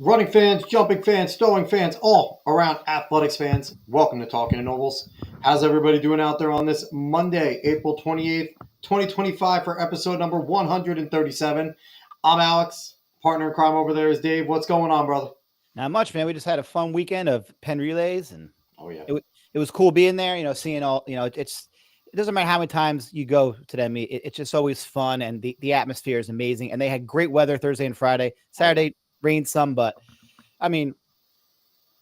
running fans, jumping fans, throwing fans, all around athletics fans. Welcome to Talking Nobles. How's everybody doing out there on this Monday, April 28th, 2025 for episode number 137? I'm Alex. Partner in crime over there is Dave. What's going on, brother? Not much, man. We just had a fun weekend of Penn relays, and Oh, yeah. it was cool being there. Seeing all. It doesn't matter how many times you go to them. It's just always fun, and the atmosphere is amazing. And they had great weather Thursday and Friday. Saturday rained some, but I mean,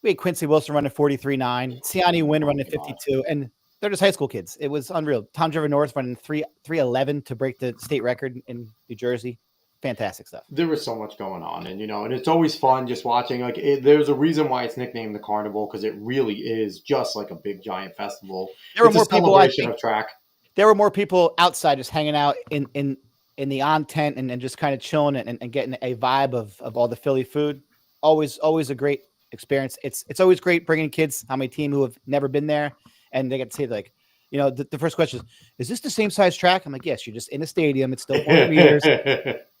we had Quincy Wilson running 43.9, Siani Wynn running 52, and they're just high school kids. It was unreal. Tom Driver North running 3:11 to break the state record in New Jersey. Fantastic stuff. There was so much going on, and it's always fun just watching. There's a reason why it's nicknamed the Carnival, because it really is just like a big giant festival. There were It's more a people. celebration of track. There were more people outside just hanging out in the on tent and just kind of chilling and getting a vibe of all the Philly food. Always a great experience. It's always great bringing kids on my team who have never been there, and they get to say the first question is this the same size track? I'm like, yes, you're just in a stadium. It's still 400 meters.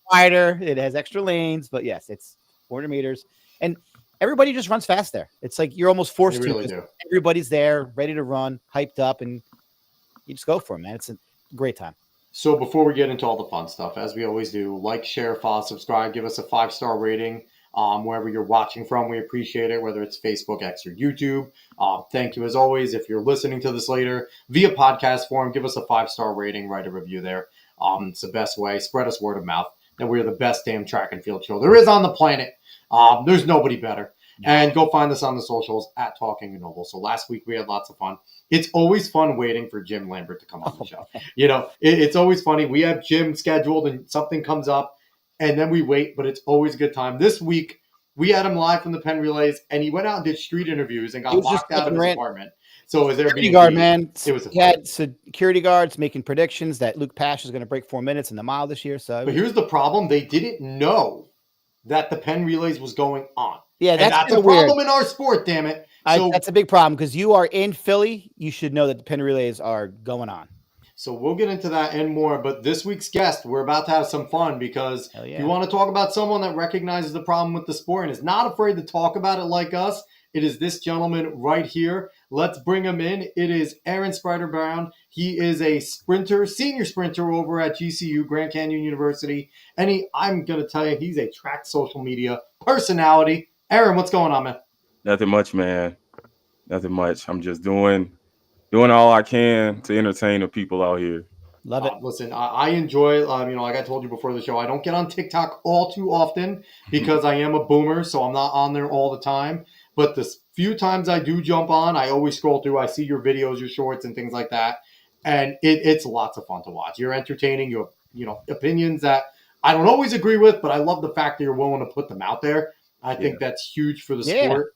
Wider, it has extra lanes, but yes, it's 400 meters, and everybody just runs fast there. It's like you're almost forced They really to. do. Everybody's there, ready to run, hyped up, and you just go for it, man. It's a great time. So before we get into all the fun stuff, as we always do, like, share, follow, subscribe, give us a 5-star rating wherever you're watching from. We appreciate it, whether it's Facebook, X, or YouTube. Thank you as always. If you're listening to this later via podcast form, give us a 5-star rating, write a review there. It's the best way. Spread us word of mouth that we're the best damn track and field show there is on the planet. There's nobody better. And go find us on the socials at Talking Noble. So last week we had lots of fun. It's always fun waiting for Jim Lambert to come on the show. It's always funny. We have Jim scheduled and something comes up and then we wait, but it's always a good time. This week we had him live from the Penn Relays and he went out and did street interviews and got locked out of his apartment. So is there security guard, man? He had security guards making predictions that Luke Pash is going to break 4 minutes in the mile this year. But here's the problem. They didn't know that the Penn Relays was going on. Yeah, that's a problem in our sport, damn it. That's a big problem because you are in Philly. You should know that the Penn Relays are going on. So we'll get into that and more. But this week's guest, we're about to have some fun because if you want to talk about someone that recognizes the problem with the sport and is not afraid to talk about it like us, it is this gentleman right here. Let's bring him in. It is Erin Brown. He is a senior sprinter over at GCU, Grand Canyon University. And I'm going to tell you, he's a track social media personality. Erin, what's going on, man? Nothing much, man. Nothing much. I'm just doing all I can to entertain the people out here. Love it. Listen, I enjoy, like I told you before the show, I don't get on TikTok all too often because I am a boomer, so I'm not on there all the time. But the few times I do jump on, I always scroll through. I see your videos, your shorts, and things like that. And it's lots of fun to watch. You're entertaining. You have, opinions that I don't always agree with, but I love the fact that you're willing to put them out there. I think that's huge for the sport.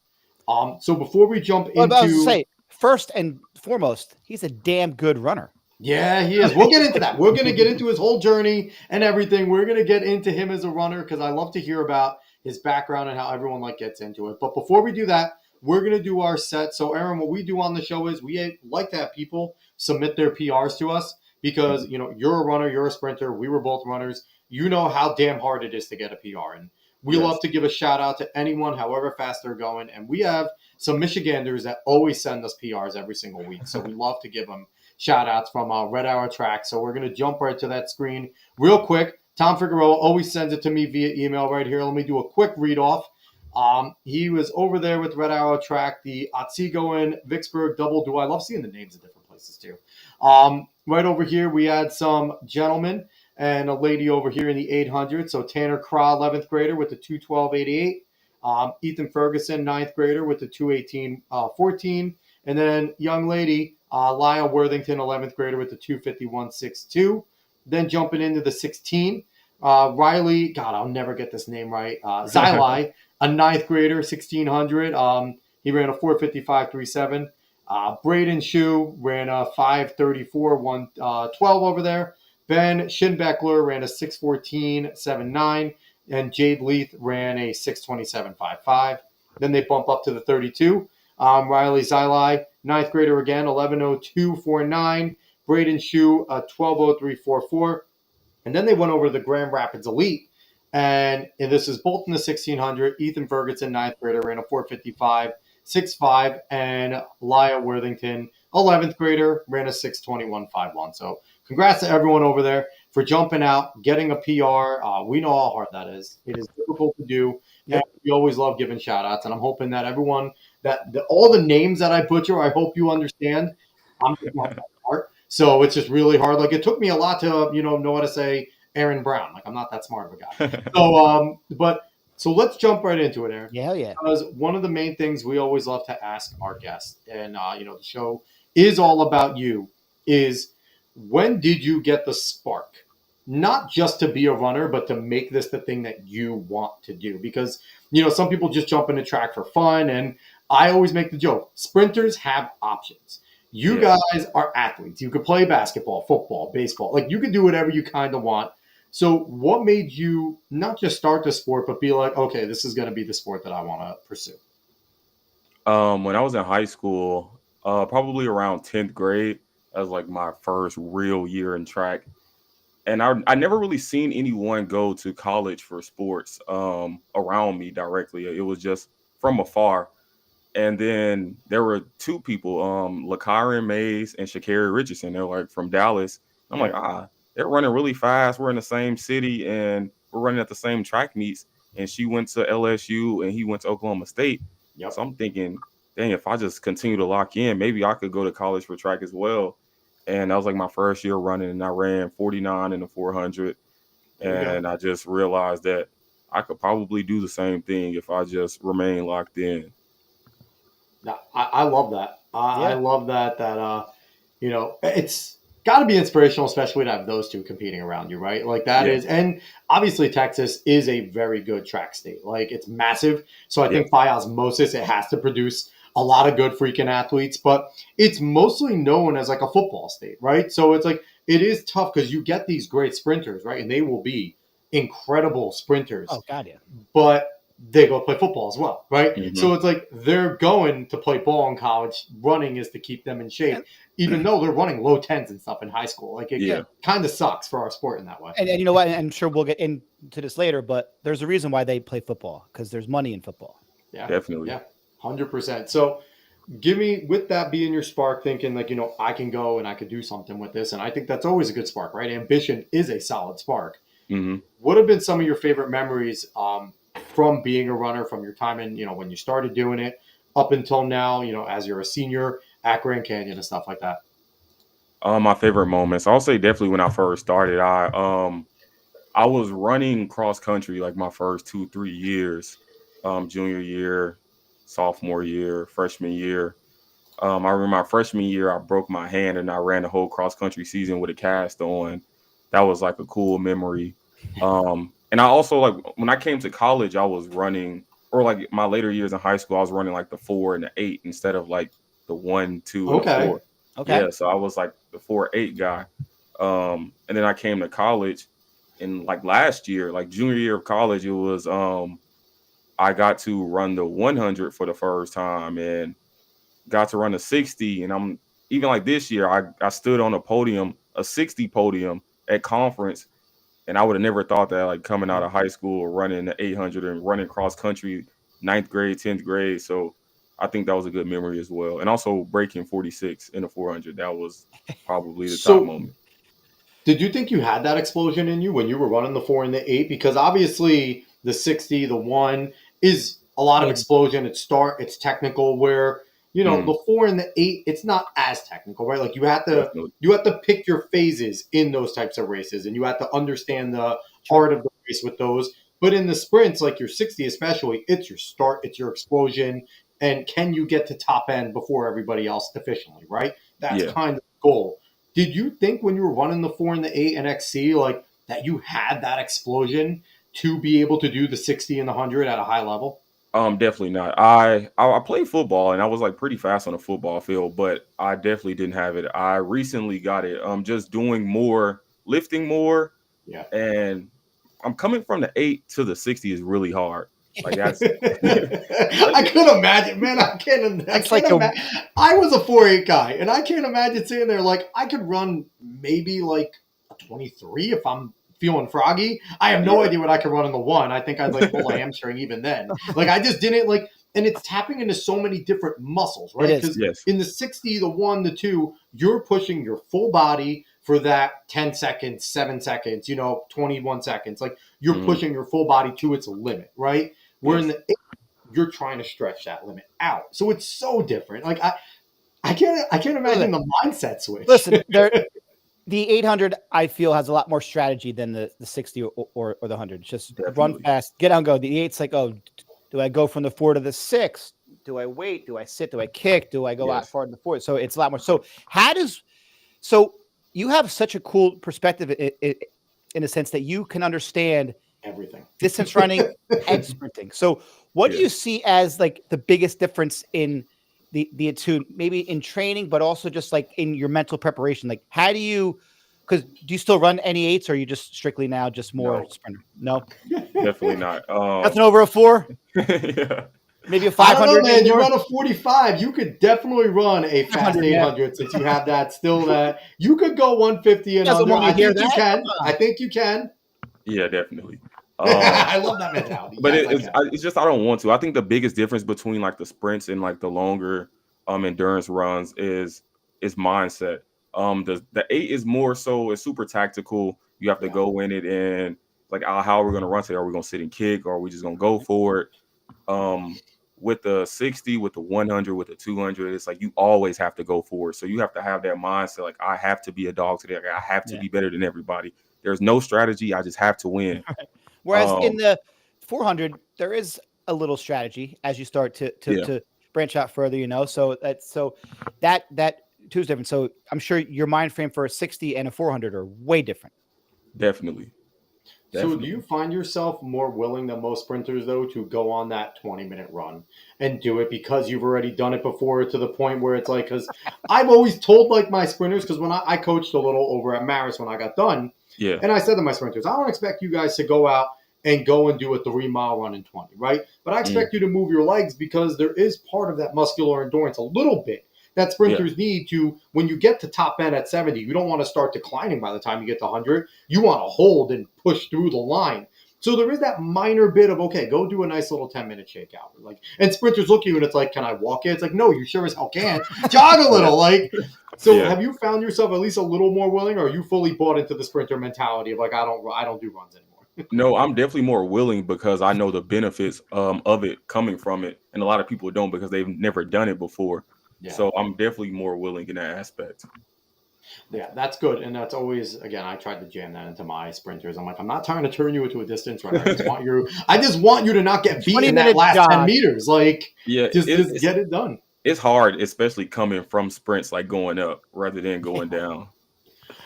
So before we jump into... First and foremost, he's a damn good runner. Yeah, he is. We'll get into that. We're going to get into his whole journey and everything. We're going to get into him as a runner because I love to hear about his background and how everyone gets into it. But before we do that, we're going to do our set. So, Erin, what we do on the show is we like to have people submit their PRs to us because, you're a runner, you're a sprinter. We were both runners. You know how damn hard it is to get a PR. And we love to give a shout out to anyone, however fast they're going. And we have some Michiganders that always send us PRs every single week. So we love to give them shout outs from Red Hour Track. So we're going to jump right to that screen real quick. Tom Figueroa always sends it to me via email right here. Let me do a quick read off. He was over there with Red Hour Track, the Otsego and Vicksburg double duel. I love seeing the names of different places too. Right over here, we had some gentlemen and a lady over here in the 800. So Tanner Craw, 11th grader with the 2:12.88. Ethan Ferguson, 9th grader with the 2:18.14. And then young lady, Lyle Worthington, 11th grader with the 2:51.62. Then jumping into the 16, Riley, God, I'll never get this name right. Zilai, a 9th grader, 1600. He ran a 4:55.37. Braden Shu ran a 5:34.112 over there. Ben Schinbeckler ran a 6:14.79. And Jade Leith ran a 6:27.55. Then they bump up to the 32. Riley Zilai, 9th grader again, 11:02.49. Braden Shu, 12:03.44. And then they went over to the Grand Rapids Elite. And this is both in the 1600. Ethan Ferguson, ninth grader, ran a 4:55.65, and Laya Worthington, 11th grader, ran a 6:21.51. So congrats to everyone over there for jumping out, getting a PR. We know how hard that is. It is difficult to do. And we always love giving shout outs. And I'm hoping that everyone, all the names that I butcher, I hope you understand. I'm not that smart. So it's just really hard. Like it took me a lot to, know how to say Erin Brown. Like I'm not that smart of a guy. So let's jump right into it, Erin. Yeah, hell yeah. Because one of the main things we always love to ask our guests, and the show is all about you, is when did you get the spark? Not just to be a runner, but to make this the thing that you want to do. Because some people just jump in the track for fun, and I always make the joke: sprinters have options. You guys are athletes. You could play basketball, football, baseball. Like you could do whatever you kind of want. So what made you not just start the sport, but be like, okay, this is going to be the sport that I want to pursue? When I was in high school, probably around 10th grade, that was like my first real year in track. And I never really seen anyone go to college for sports around me directly. It was just from afar. And then there were two people, LaKyron Mays and Sha'Carri Richardson. They're like from Dallas. I'm like, they're running really fast. We're in the same city and we're running at the same track meets. And she went to LSU and he went to Oklahoma State. Yep. So I'm thinking, dang, if I just continue to lock in, maybe I could go to college for track as well. And that was like my first year running, and I ran 49 in the 400. And I just realized that I could probably do the same thing if I just remain locked in. I love that. I love that. It's got to be inspirational, especially to have those two competing around you, right? Like that is, and obviously Texas is a very good track state. Like it's massive, so I think by osmosis it has to produce a lot of good freaking athletes. But it's mostly known as like a football state, right? So it's like it is tough because you get these great sprinters, right, and they will be incredible sprinters. Oh God, yeah. But they go play football as well, right? Mm-hmm. So it's like they're going to play ball in college. Running is to keep them in shape, even though they're running low 10s and stuff in high school. Like it kind of sucks for our sport in that way. And you know what? And I'm sure we'll get into this later, but there's a reason why they play football, because there's money in football. Yeah, definitely. Yeah, 100%. So give me, with that being your spark, thinking like, I can go and I could do something with this. And I think that's always a good spark, right? Ambition is a solid spark. Mm-hmm. What have been some of your favorite memories from being a runner, from your time in, when you started doing it up until now, as you're a senior at Grand Canyon and stuff like that? My favorite moments, I'll say definitely when I first started, I was running cross country like my first 2-3 years, junior year, sophomore year, freshman year. I remember my freshman year, I broke my hand and I ran the whole cross country season with a cast on. That was like a cool memory. And I also, like, when I came to college, I was running, or like my later years in high school, I was running like the 4 and the 8 instead of like the 1, 2, and the 4. Okay. Yeah, so I was like the 4-8 guy. And then I came to college, and like last year, like junior year of college, it was I got to run the 100 for the first time and got to run a 60. And I'm even like this year, I stood on a 60 podium at conference. And I would have never thought that, like, coming out of high school, running the 800 and running cross country, 9th grade, 10th grade. So I think that was a good memory as well. And also breaking 46 in the 400. That was probably the top moment. Did you think you had that explosion in you when you were running the 4 and the 8? Because obviously the 60, the 1 is a lot of explosion. It's technical, where the 4 and the 8, it's not as technical, right? Like you have to pick your phases in those types of races, and you have to understand the art of the race with those. But in the sprints, like your 60 especially, it's your start, it's your explosion, and can you get to top end before everybody else efficiently, right? That's kind of the goal. Did you think when you were running the 4 and the 8 and XC, like that you had that explosion to be able to do the 60 and the 100 at a high level? Definitely not. I played football and I was like pretty fast on the football field, but I definitely didn't have it. I recently got it. Just doing more, lifting more. Yeah. And I'm coming from the 8 to the 60 is really hard. Like that's I could imagine, man. I can't imagine. I was a 4-8 guy, and I can't imagine sitting there like I could run maybe like a 23 if I'm feeling froggy. I have no idea what I could run in the 1. I think I'd like pull a hamstring even then. Like I just didn't like, and it's tapping into so many different muscles, right? It is. Because Yes. in the 60, the 1, the 2, you're pushing your full body for that 10 seconds, 7 seconds, 21 seconds. Like you're Mhm. pushing your full body to its limit, right? Where in Yes. the 8, you're trying to stretch that limit out. So it's so different. Like I can't imagine the mindset switch. Listen, the 800 I feel has a lot more strategy than the 60 or the 100. It's just run Definitely. fast, get on, go. The 8's like, oh, do I go from the 4 to the 6? Do I wait? Do I sit? Do I kick? Do I go out Yes. far to the 4? So it's a lot more. So you have such a cool perspective in a sense that you can understand Everything. distance running and sprinting. So what do Yeah. you see as like the biggest difference in the two, maybe in training, but also just like in your mental preparation? Like how do you, because do you still run any 8s or are you just strictly now just more No. sprinter? No, Definitely not. nothing over a 4, Yeah. maybe a I don't 500. know, man. You anymore? run a 45. You could definitely run a fast 500, yeah. 800 since you have that still that. You could go 150 and Doesn't under. want to I hear think you that. can. I think you can. Yeah, definitely. I love that mentality. But Yes, I can. it's just I don't want to. I think the biggest difference between like the sprints and like the longer endurance runs is mindset. The 8 is more so it's super tactical. You have to Yeah. go in it and like how are we gonna run today? Are we gonna sit and kick or are we just gonna go for it? With the 60, with the 100, with the 200, it's like you always have to go for it. So you have to have that mindset like I have to be a dog today. Like, I have to Yeah. be better than everybody. There's no strategy. I just have to win. Whereas in Um, the 400, there is a little strategy as you start Yeah. to branch out further, So that too is different. So I'm sure your mind frame for a 60 and a 400 are way different. Definitely. So do Definitely. you find yourself more willing than most sprinters though to go on that 20-minute run and do it because you've already done it before to the point where it's like, because I've always told like my sprinters, because when I coached a little over at Maris when I got done, Yeah. and I said to my sprinters, I don't expect you guys to go out and go and do a 3-mile run in 20, right? But I expect you to move your legs because there is part of that muscular endurance a little bit that sprinters need to, when you get to top end at 70, you don't want to start declining by the time you get to 100. You want to hold and push through the line. So there is that minor bit of, okay, go do a nice little 10-minute shakeout. Like, and sprinters look at you and it's like, can I walk it? It's like, no, you sure as hell can. Jog a little. Like, so have you found yourself at least a little more willing, or are you fully bought into the sprinter mentality of like, I don't do runs anymore? No, I'm definitely more willing because I know the benefits of it coming from it. And a lot of people don't because they've never done it before. Yeah. So I'm definitely more willing in that aspect. Yeah, that's good. And that's always, again, I tried to jam that into my sprinters. I'm like, I'm not trying to turn you into a distance runner. I just want you to not get beat in that 20-minute last jog. 10 meters. Like, Yeah, just get it done. It's hard, especially coming from sprints like going up rather than going down.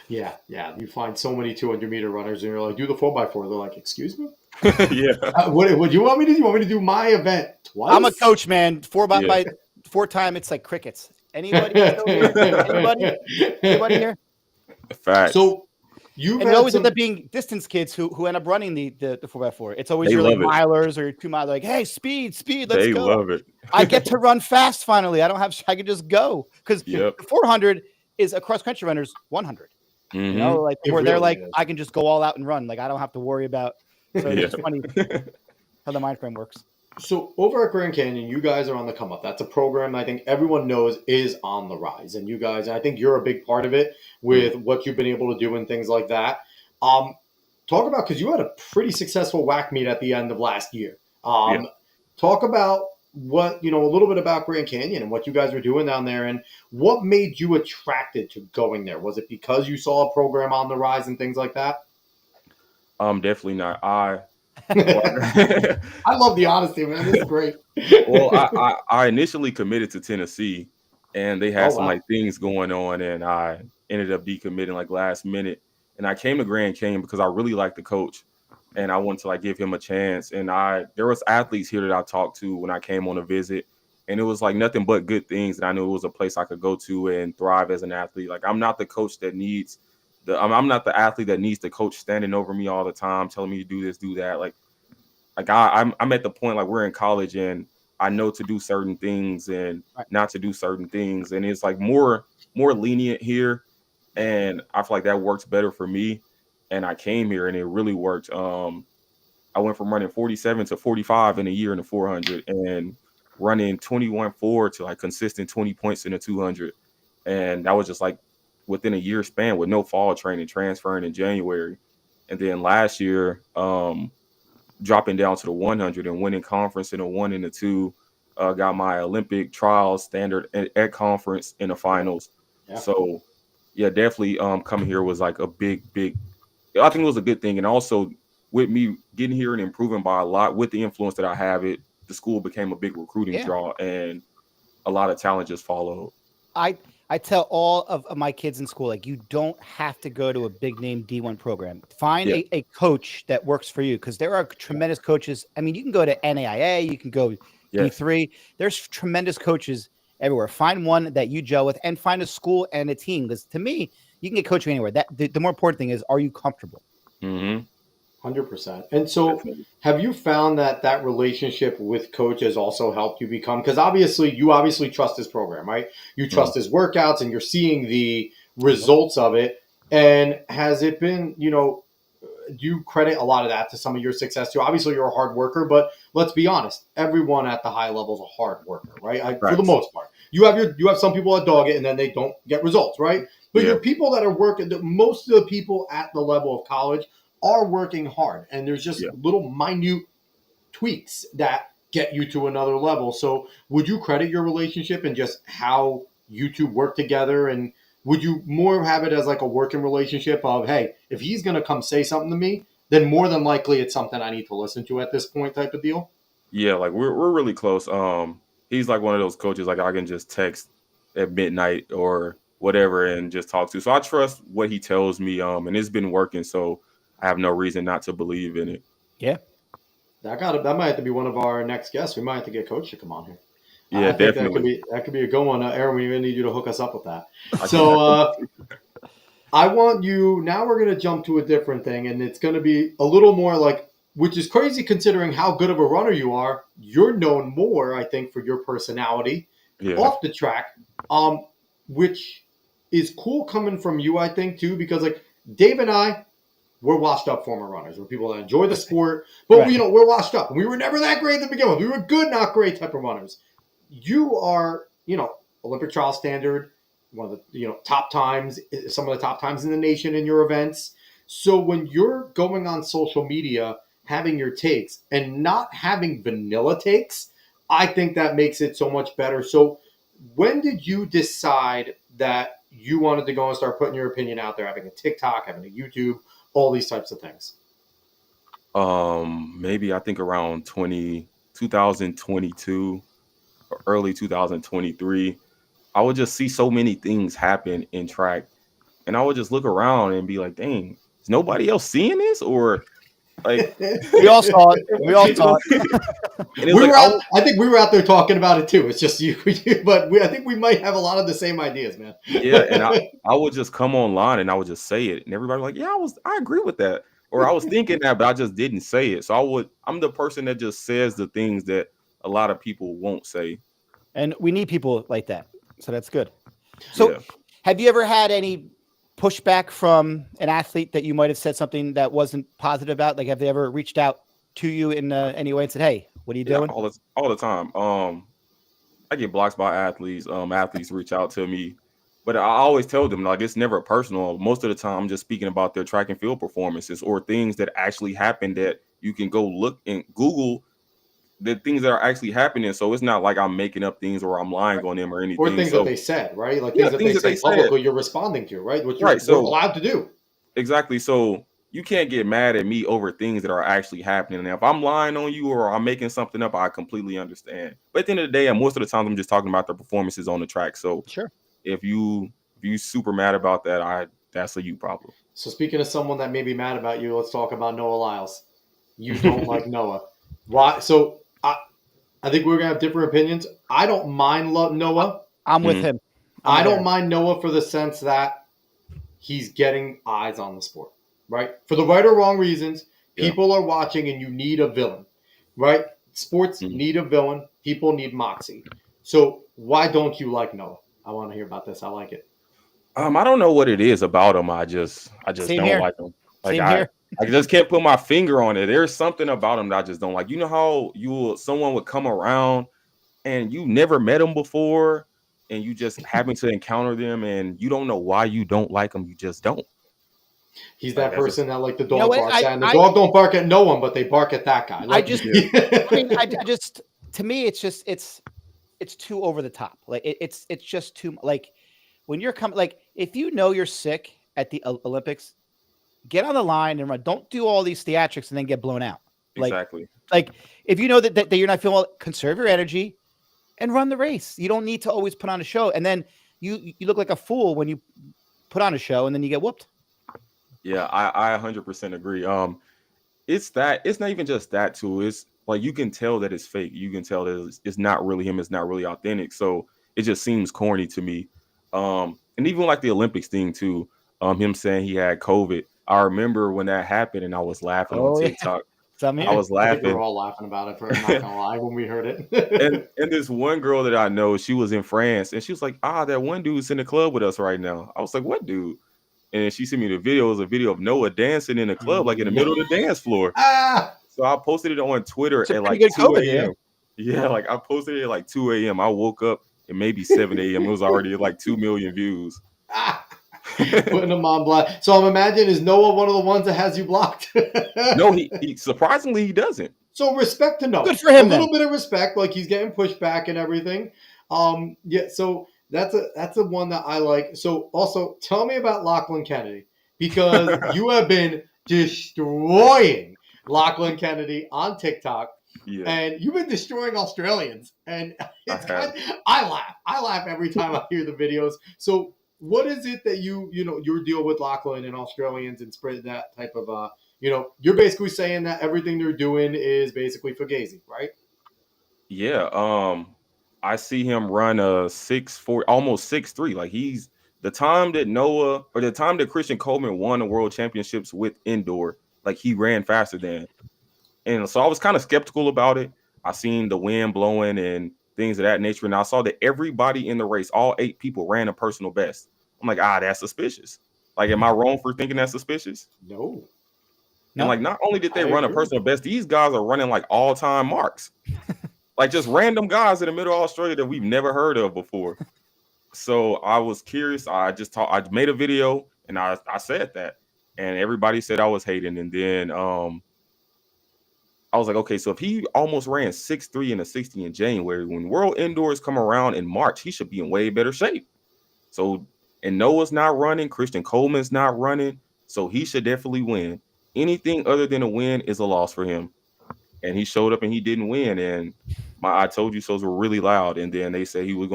Yeah. You find so many 200-meter runners and you're like, do the 4x4. They're like, excuse me? Yeah. What do you want me to do? You want me to do my event twice? I'm a coach, man. 4 by 4 time, it's like crickets. Anybody still here? Anybody here? Facts. So you've and had it always some... end up being distance kids who end up running the 4x4. It's always They your like love it. milers or 2 mile. Like, hey, speed, let's They go. love it. I get to run fast finally. I can just go because the 400 is a cross country runner's 100. Mhm. Like It where they're really like, is. I can just go all out and run. Like I don't have to worry about. So it's Yeah. just funny how the mind frame works. So over at Grand Canyon, you guys are on the come up. That's a program I think everyone knows is on the rise. And you guys, I think you're a big part of it with what you've been able to do and things like that. Talk about, because you had a pretty successful WAC meet at the end of last year. Talk about what, a little bit about Grand Canyon and what you guys were doing down there and what made you attracted to going there. Was it because you saw a program on the rise and things like that? Definitely not. I love the honesty, man. This is great. Well, I initially committed to Tennessee, and they had some like things going on, and I ended up decommitting like last minute. And I came to Grand Canyon because I really liked the coach, and I wanted to like give him a chance. And there was athletes here that I talked to when I came on a visit, and it was like nothing but good things. And I knew it was a place I could go to and thrive as an athlete. Like I'm not the coach that needs I'm not the athlete that needs the coach standing over me all the time, telling me to do this, do that. Like I'm at the point like we're in college and I know to do certain things and not to do certain things, and it's like more lenient here, and I feel like that works better for me. and I came here and it really worked. I went from running 47 to 45 in a year in the 400 and running 21.4 to like consistent 20 points in the 200. And that was just like within a year span with no fall training, transferring in January. And then last year, dropping down to the 100 and winning conference in a 1 and a 2. Got my Olympic trials standard at conference in the finals. Yeah. So yeah, definitely coming here was like a big I think it was a good thing. And also with me getting here and improving by a lot with the influence that I have, the school became a big recruiting Yeah. draw and a lot of talent just followed. I tell all of my kids in school, like, you don't have to go to a big name D1 program. Find Yeah. a coach that works for you, because there are tremendous coaches. I mean, you can go to NAIA, you can go Yes. D3. There's tremendous coaches everywhere. Find one that you gel with, and find a school and a team. Because to me, you can get coaching anywhere. The more important thing is, are you comfortable? Mm-hmm. 100%. And so, Definitely. have you found that relationship with coach has also helped you become? Because obviously, you obviously trust his program, right? You trust his workouts, and you're seeing the results of it. And has it been, do you credit a lot of that to some of your success too? Obviously, you're a hard worker, but let's be honest, everyone at the high level is a hard worker, right? For the Right. most part, you have some people that dog it and then they don't get results, right? But Yeah. your people that are working, most of the people at the level of college are working hard, and there's just Yeah. little minute tweaks that get you to another level. So, would you credit your relationship and just how you two work together? And would you more have it as like a working relationship of, hey, if he's going to come say something to me, then more than likely it's something I need to listen to at this point type of deal? Yeah, like we're really close. He's like one of those coaches like I can just text at midnight or whatever and just talk to. So I trust what he tells me. And it's been working, so I have no reason not to believe in it. Yeah. That might have to be one of our next guests. We might have to get Coach to come on here. Yeah, I think that could definitely. be a good one, Aaron. We even need you to hook us up with that. I can, I So, can. I want you now. We're going to jump to a different thing, and it's going to be a little more like, which is crazy considering how good of a runner you are. You're known more, I think, for your personality Yeah. off the track, which is cool coming from you, I think, too, because like Dave and I, we're washed up former runners. We're people that enjoy the sport, but Right. we're washed up. We were never that great to begin with. We were good, not great type of runners. You are, Olympic trial standard, one of the top times, some of the top times in the nation in your events. So when you're going on social media, having your takes and not having vanilla takes, I think that makes it so much better. So when did you decide that you wanted to go and start putting your opinion out there, having a TikTok, having a YouTube, all these types of things? Maybe I think around 2022 or early 2023. I would just see so many things happen in track, and I would just look around and be like, "Dang, is nobody else seeing this?" Or like, We all saw it. We all saw it. and it was like, I think we were out there talking about it too. It's just you, but I think we might have a lot of the same ideas, man. yeah, and I would just come online and I would just say it, and everybody was like, "Yeah, I agree with that," or I was thinking that, but I just didn't say it. So I'm the person that just says the things that a lot of people won't say. And we need people like that. So that's good. So Yeah. have you ever had any pushback from an athlete that you might have said something that wasn't positive about? Like, have they ever reached out to you in any way and said, "Hey, what are you Yeah, doing?" all the time. I get blocked by athletes. Athletes reach out to me, but I always tell them like it's never personal. Most of the time, I'm just speaking about their track and field performances or things that actually happened that you can go look and Google the things that are actually happening. So it's not like I'm making up things or I'm lying on them or Or anything. things that So they said, right? Like yeah, things that things they that they say said. publicly, you're responding to, right? Which Right. we're So allowed to do. exactly. So you can't get mad at me over things that are actually happening. And if I'm lying on you or I'm making something up, I completely understand. But at the end of the day, most of the time I'm just talking about the performances on the track. So Sure. if you super mad about that, that's a you problem. So speaking of someone that may be mad about you, let's talk about Noah Lyles. You don't like Noah. Why? So I think we're gonna have different opinions. I don't mind Noah. I'm with Mhm. him. I'm I with don't Erin. mind Noah for the sense that he's getting eyes on the sport, right? For the right or wrong reasons, Yeah. people are watching and you need a villain, right? Sports Mhm. need a villain. People need moxie. So why don't you like Noah? I want to hear about this. I like it. I don't know what it is about him. I just Same don't here. like him. Like Same here. I just can't put my finger on it. There's something about him that I just don't like. You know how someone would come around and you never met them before, and you just happen to encounter them, and you don't know why you don't like them. You just don't. He's Like that that's just person that like the You know dog what? barks at, and the dog don't bark at no one, but they bark at that guy. I Like, just, yeah, I mean, I just, to me, it's just, it's too over the top. Like it's just too like when you're coming. Like if you know you're sick at the Olympics, get on the line and run. Don't do all these theatrics and then get blown out. exactly. Like if you know that you're not feeling well, conserve your energy and run the race. You don't need to always put on a show. And then you look like a fool when you put on a show and then you get whooped. Yeah, I 100% agree. It's not even just that too. It's like you can tell that it's fake. You can tell that it's not really him. It's not really authentic. So it just seems corny to me. And even like the Olympics thing too. Him saying he had COVID. I remember when that happened, and I was laughing on Oh yeah. TikTok. Some I here. was I think we were laughing, all laughing about it. I'm not gonna lie when we heard and it. this one girl that I know, she was in France, and she was like, that one dude's in the club with us right now. I was like, what dude? And she sent me the video. It was a video of Noah dancing in the club, like in the middle of the dance floor. Ah, So I posted it on Twitter It's a at pretty like good 2 COVID, a.m. Yeah, like I posted it at like 2 a.m. I woke up at maybe 7 a.m. It was already at like 2 million views. ah. Putting him on block. So I'm imagining, is Noah one of the ones that has you blocked? No, he surprisingly he doesn't. So respect to Noah. Good for him A little then. bit of respect, like he's getting pushed back and everything. Yeah. So that's a one that I like. So also tell me about Lachlan Kennedy, because you have been destroying Lachlan Kennedy on TikTok, Yeah, and you've been destroying Australians, and I it's have. kind. I laugh every time I hear the videos. So what is it that your deal with Lachlan and Australians and spread that type of you're basically saying that everything they're doing is basically fugazi, right? Yeah. I see him run a 6'4", almost 6'3". Like he's the time that Noah or the time that Christian Coleman won the world championships with indoor, like he ran faster than. And so I was kind of skeptical about it. I seen the wind blowing and things of that nature. And I saw that everybody in the race, all 8 people, ran a personal best. I'm like, that's suspicious. Like, am I wrong for thinking that's suspicious? No, And No. like, not only did I they run a agree. personal best, these guys are running like all-time marks. Like just random guys in the middle of Australia that we've never heard of before. So I was curious. I made a video and I said that. And everybody said I was hating. And then I was like, okay, so if he almost ran 6'3" in a 60 in January, when World Indoors come around in March, he should be in way better shape. So, and Noah's not running, Christian Coleman's not running, so he should definitely win. Anything other than a win is a loss for him. And he showed up and he didn't win. And my I told you so's were really loud. And then they said he was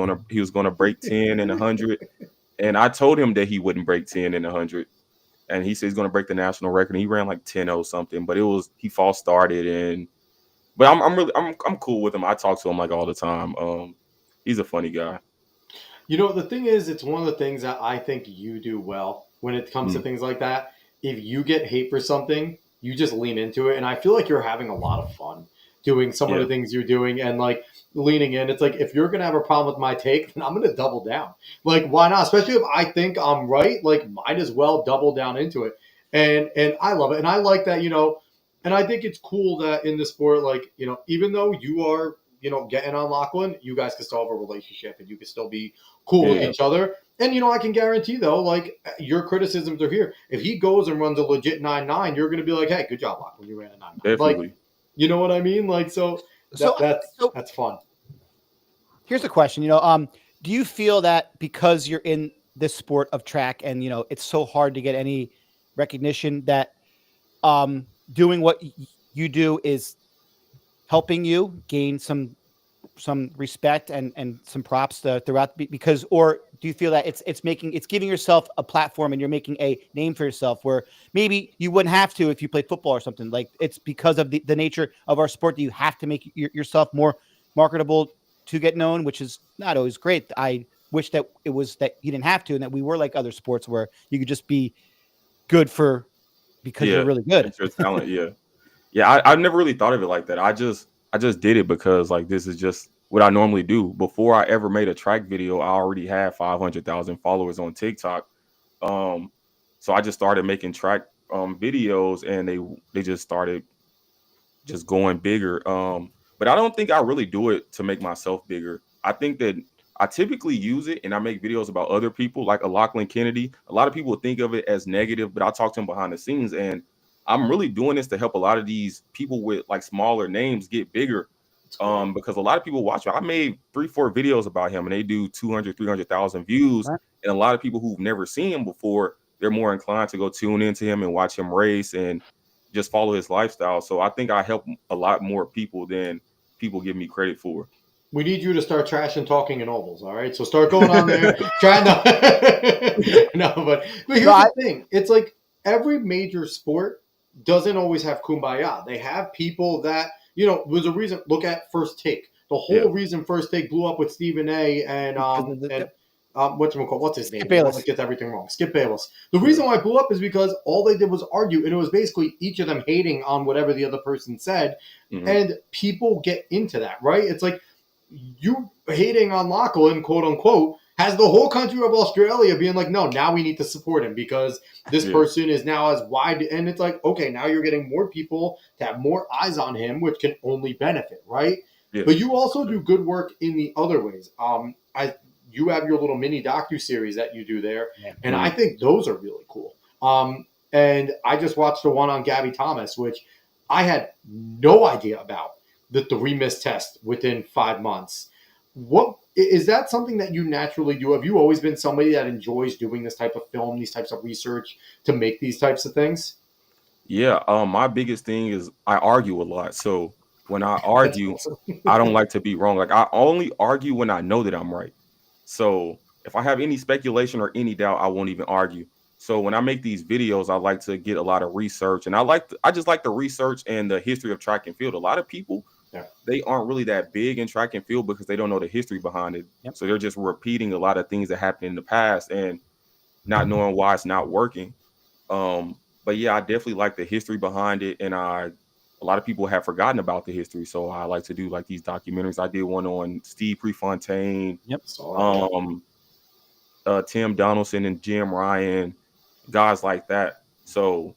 gonna break 10 and 100. And I told him that he wouldn't break 10 and 100. And he said he's gonna break the national record. And he ran like 10-0 something, but he false started. And but I'm cool with him. I talk to him like all the time. He's a funny guy. The thing is, it's one of the things that I think you do well when it comes to Mm, things like that. If you get hate for something, you just lean into it. And I feel like you're having a lot of fun doing some of the yeah, things you're doing and like leaning in. It's like, if you're going to have a problem with my take, then I'm going to double down. Like, why not? Especially if I think I'm right, like, might as well double down into it. And I love it. And I like that, and I think it's cool that in the sport, like, even though you are, getting on Lachlan, you guys can still have a relationship and you can still be cool with yeah, each other. And I can guarantee though, like, your criticisms are here. If he goes and runs a legit 9.9, you're going to be like, "Hey, good job, Lachlan. You ran a 9.9." Like, definitely. you know what I mean? Like, so So so that's fun. here's the question. Do you feel that because you're in this sport of track and it's so hard to get any recognition that doing what you do is helping you gain some respect and some props throughout because or do you feel that it's giving yourself a platform and you're making a name for yourself where maybe you wouldn't have to if you played football or something, like it's because of the nature of our sport that you have to make yourself more marketable to get known, which is not always great. I wish that it was that you didn't have to and that we were like other sports where you could just be good because you're Yeah, really good. it's your talent. Yeah, yeah. I've never really thought of it like that. I just did it because like this is just what I normally do. Before I ever made a track video, I already had 500,000 followers on TikTok. Um, so I just started making track videos, and they just started just going bigger. But I don't think I really do it to make myself bigger. I think that I typically use it and I make videos about other people, like a Lachlan Kennedy. A lot of people think of it as negative, but I talk to him behind the scenes, and I'm really doing this to help a lot of these people with like smaller names get bigger. Because a lot of people watch it. I made 3-4 videos about him and they do 200, 300,000 views. Right. And a lot of people who've never seen him before, they're more inclined to go tune into him and watch him race and just follow his lifestyle. So I think I help a lot more people than people give me credit for. We need you to start trash and talking in ovals, all right? So start going on there, trying to. No, but here's the thing: it's like every major sport doesn't always have kumbaya. They have people that there's a reason. Look at First Take. The whole reason First Take blew up with Stephen A. and what's his name? The one that gets everything wrong. Skip Bayless. The reason why it blew up is because all they did was argue, and it was basically each of them hating on whatever the other person said, and people get into that, right? It's like you hating on Lachlan, quote unquote, has the whole country of Australia being like, no, now we need to support him because this person is now as wide. And it's like, okay, now you're getting more people to have more eyes on him, which can only benefit, right? Yeah. But you also do good work in the other ways. You have your little mini docu-series that you do there, and I think those are really cool. And I just watched the one on Gabby Thomas, which I had no idea about. The 3 missed tests within 5 months. What is that something that you naturally do? Have you always been somebody that enjoys doing this type of film, these types of research to make these types of things? Yeah. My biggest thing is I argue a lot. So when I argue, I don't like to be wrong. Like I only argue when I know that I'm right. So if I have any speculation or any doubt, I won't even argue. So when I make these videos, I like to get a lot of research, and I just like the research and the history of track and field. A lot of people, they aren't really that big in track and field because they don't know the history behind it. Yep. So they're just repeating a lot of things that happened in the past and not knowing why it's not working. But yeah, I definitely like the history behind it, and a lot of people have forgotten about the history. So I like to do like these documentaries. I did one on Steve Prefontaine. Yep. Tim Donaldson and Jim Ryan, guys like that. So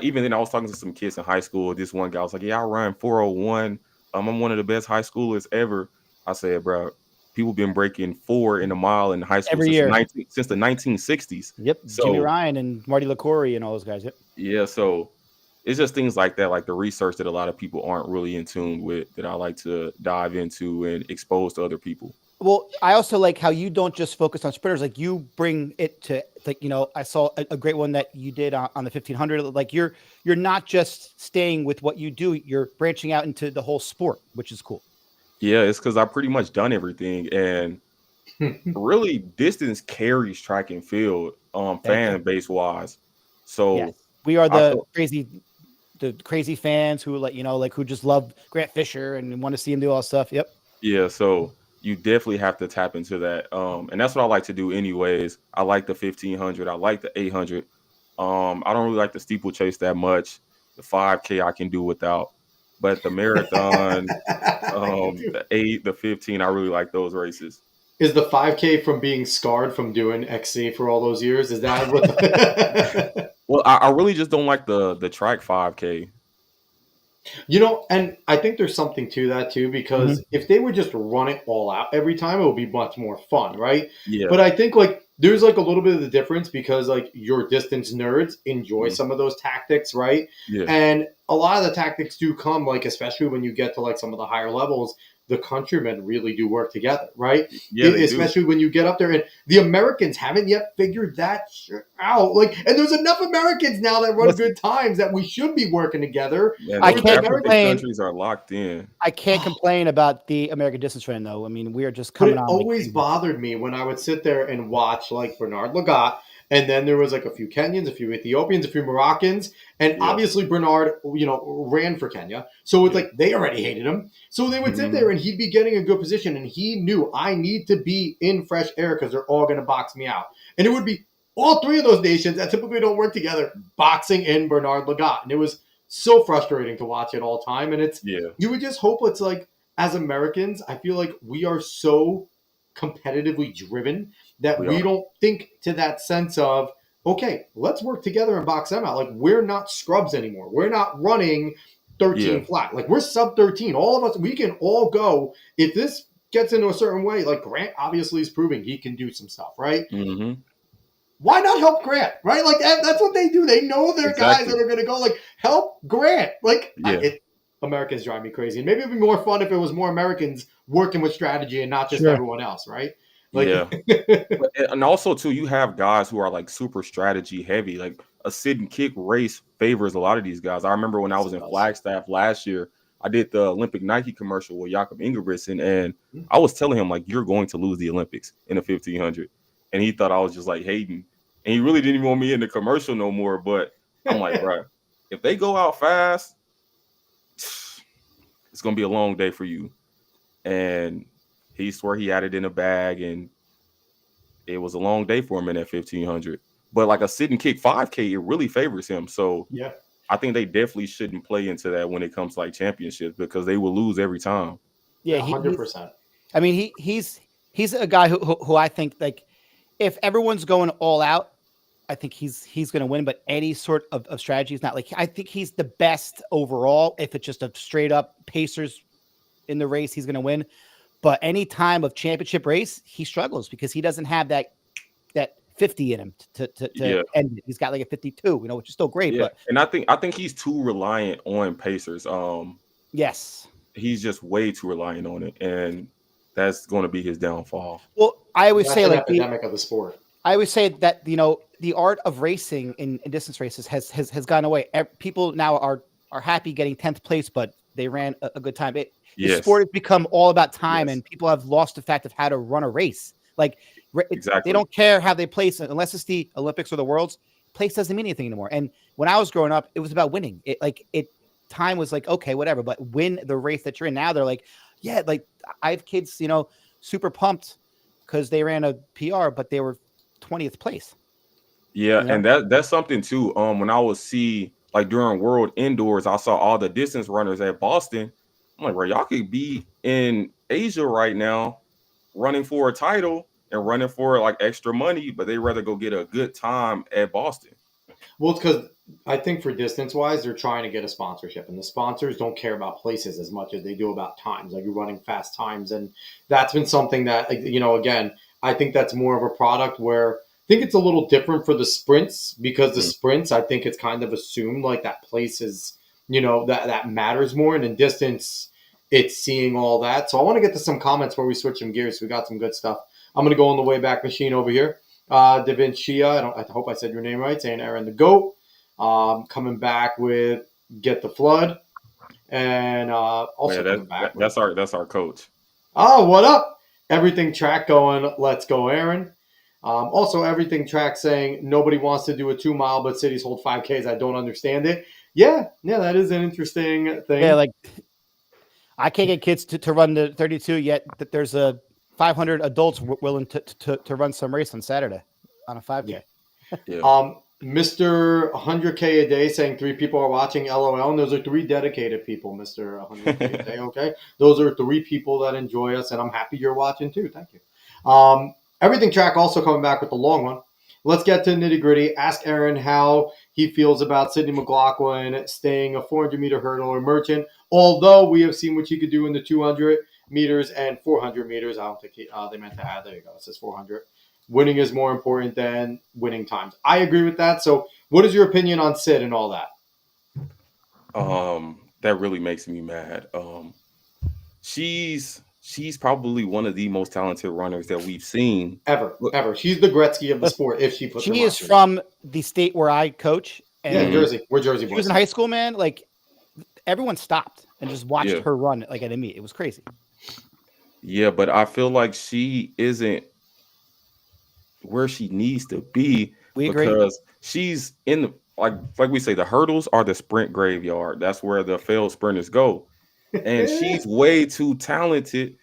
even then, I was talking to some kids in high school. This one guy was like, "Yeah, I run 401. I'm one of the best high schoolers ever." I said, "Bro, people been breaking 4 in a mile in high school every year since the 1960s." Yep, so, Jimmy Ryan and Marty LaCory and all those guys. Yep. Yeah, so it's just things like that, like the research that a lot of people aren't really in tune with, that I like to dive into and expose to other people. Well, I also like how you don't just focus on sprinters. Like you bring it to, like, I saw a great one that you did on the 1500. Like you're not just staying with what you do. You're branching out into the whole sport, which is cool. Yeah, it's because I've pretty much done everything. And really, distance carries track and field fan base wise. So yes. We are the crazy fans who who just love Grant Fisher and want to see him do all stuff. Yep. Yeah, so you definitely have to tap into that. And that's what I like to do anyways. I like the 1500. I like the 800. I don't really like the steeplechase that much. The 5K I can do without. But the marathon, the 8, the 15, I really like those races. Is the 5K from being scarred from doing XC for all those years? Is that what? Well, I really just don't like the track 5K. And I think there's something to that too, because if they would just run it all out every time, it would be much more fun, right? Yeah. But I think there's a little bit of the difference because your distance nerds enjoy some of those tactics, right? Yeah. And a lot of the tactics do come especially when you get to some of the higher levels, the countrymen really do work together, right? Yeah, especially when you get up there, and the Americans haven't yet figured that shit out. And there's enough Americans now that run good times that we should be working together. Man, I can't complain. Countries are locked in. I can't complain about the American distance run, though. I mean, we are just coming on. It always bothered me when I would sit there and watch Bernard Lagat. And then there was a few Kenyans, a few Ethiopians, a few Moroccans. And obviously Bernard, ran for Kenya. So it's they already hated him. So they would sit there and he'd be getting a good position. And he knew, I need to be in fresh air because they're all going to box me out. And it would be all 3 of those nations that typically don't work together boxing in Bernard Lagat. And it was so frustrating to watch it all time. And you would just hope it's as Americans, I feel like we are so competitively driven that we don't think to that sense of okay, let's work together and box them out. Like, we're not scrubs anymore. We're not running 13 Yeah. flat. Like, we're sub 13. All of us, we can all go. If this gets into a certain way, like Grant obviously is proving he can do some stuff, right? Mm-hmm. Why not help Grant, right? Like, that's what they do. They know they're guys Exactly. that are going to go, like, help Grant. Like, Yeah. Americans drive me crazy. And maybe it'd be more fun if it was more Americans working with strategy and not just Sure. everyone else, right? Like, Yeah. And also too, you have guys who are like super strategy heavy. Like a sit and kick race favors a lot of these guys. I remember when I was in Flagstaff last year, I did the Olympic Nike commercial with Jakob Ingebrigtsen, and I was telling him like, you're going to lose the Olympics in the 1500, and he thought I was just like hating, and he really didn't even want me in the commercial no more. But I'm like, bro, if they go out fast, it's gonna be a long day for you. And he swore he had it in a bag, and it was a long day for him in that 1500. But like a sit and kick 5K, it really favors him. So yeah. I think they definitely shouldn't play into that when it comes to like championships, because they will lose every time. Yeah, 100%. I mean, he's a guy who I think, like, if everyone's going all out, I think he's going to win. But any sort of strategy is not, like, I think he's the best overall. If it's just a straight up Pacers in the race, he's going to win. But any time of championship race, he struggles because he doesn't have that 50 in him to Yeah. end it. He's got like a 52, which is still great. Yeah. But And I think he's too reliant on Pacers. yes, He's just way too reliant on it, and that's going to be his downfall. well, I always That's say, an like, epidemic of the sport. I always say that the art of racing in distance races has gone away. People now are happy getting 10th place, but they ran a good time. The Yes. sport has become all about time, Yes. and people have lost the fact of how to run a race. Like, Exactly. they don't care how they place it unless it's the Olympics or the Worlds. Place doesn't mean anything anymore. And when I was growing up, it was about winning. Time was like, okay, whatever, but win the race that you're in. Now they're like, yeah, like, I have kids, super pumped because they ran a PR, but they were 20th place. Yeah, and that's something too. When I was like during World Indoors, I saw all the distance runners at Boston. I'm like, bro, y'all could be in Asia right now, running for a title and running for like extra money, but they rather go get a good time at Boston. Well, it's because I think for distance wise, they're trying to get a sponsorship, and the sponsors don't care about places as much as they do about times. Like, you're running fast times, and that's been something that, again, I think that's more of a product where I think it's a little different for the sprints, because the sprints, I think it's kind of assumed like that place is, that matters more, and in distance, it's seeing all that. So I want to get to some comments where we switch some gears. We got some good stuff. I'm going to go on the Wayback Machine over here. Da Vinci, I hope I said your name right, saying Erin the GOAT. Coming back with Get the Flood. And also coming back that's our coach. Oh, what up? Everything Track going, let's go, Erin. Also, Everything Track saying nobody wants to do a 2 mile, but cities hold 5Ks. I don't understand it. Yeah, that is an interesting thing. Yeah, like, I can't get kids to run the 32 yet. That there's a 500 adults willing to run some race on Saturday on a 5K. Yeah. Mr. 100K a day saying 3 people are watching, LOL, and those are 3 dedicated people, Mr. 100K a day, okay? Those are 3 people that enjoy us, and I'm happy you're watching too. Thank you. Everything Track also coming back with the long one. Let's get to nitty gritty. Ask Erin how he feels about Sydney McLaughlin staying a 400-meter hurdler merchant, although we have seen what she could do in the 200 meters and 400 meters. I don't think they meant to add. There you go. It says 400. Winning is more important than winning times. I agree with that. So what is your opinion on Sid and all that? That really makes me mad. She's probably one of the most talented runners that we've seen ever. She's the Gretzky of the sport. If she puts, she is from the state where I coach. And Jersey. We're Jersey boys. She was in high school, man. Like, everyone stopped and just watched her run like at a meet. It was crazy. Yeah, but I feel like she isn't where she needs to be. We agree. Because she's in the like we say, the hurdles are the sprint graveyard. That's where the failed sprinters go. And she's way too talented.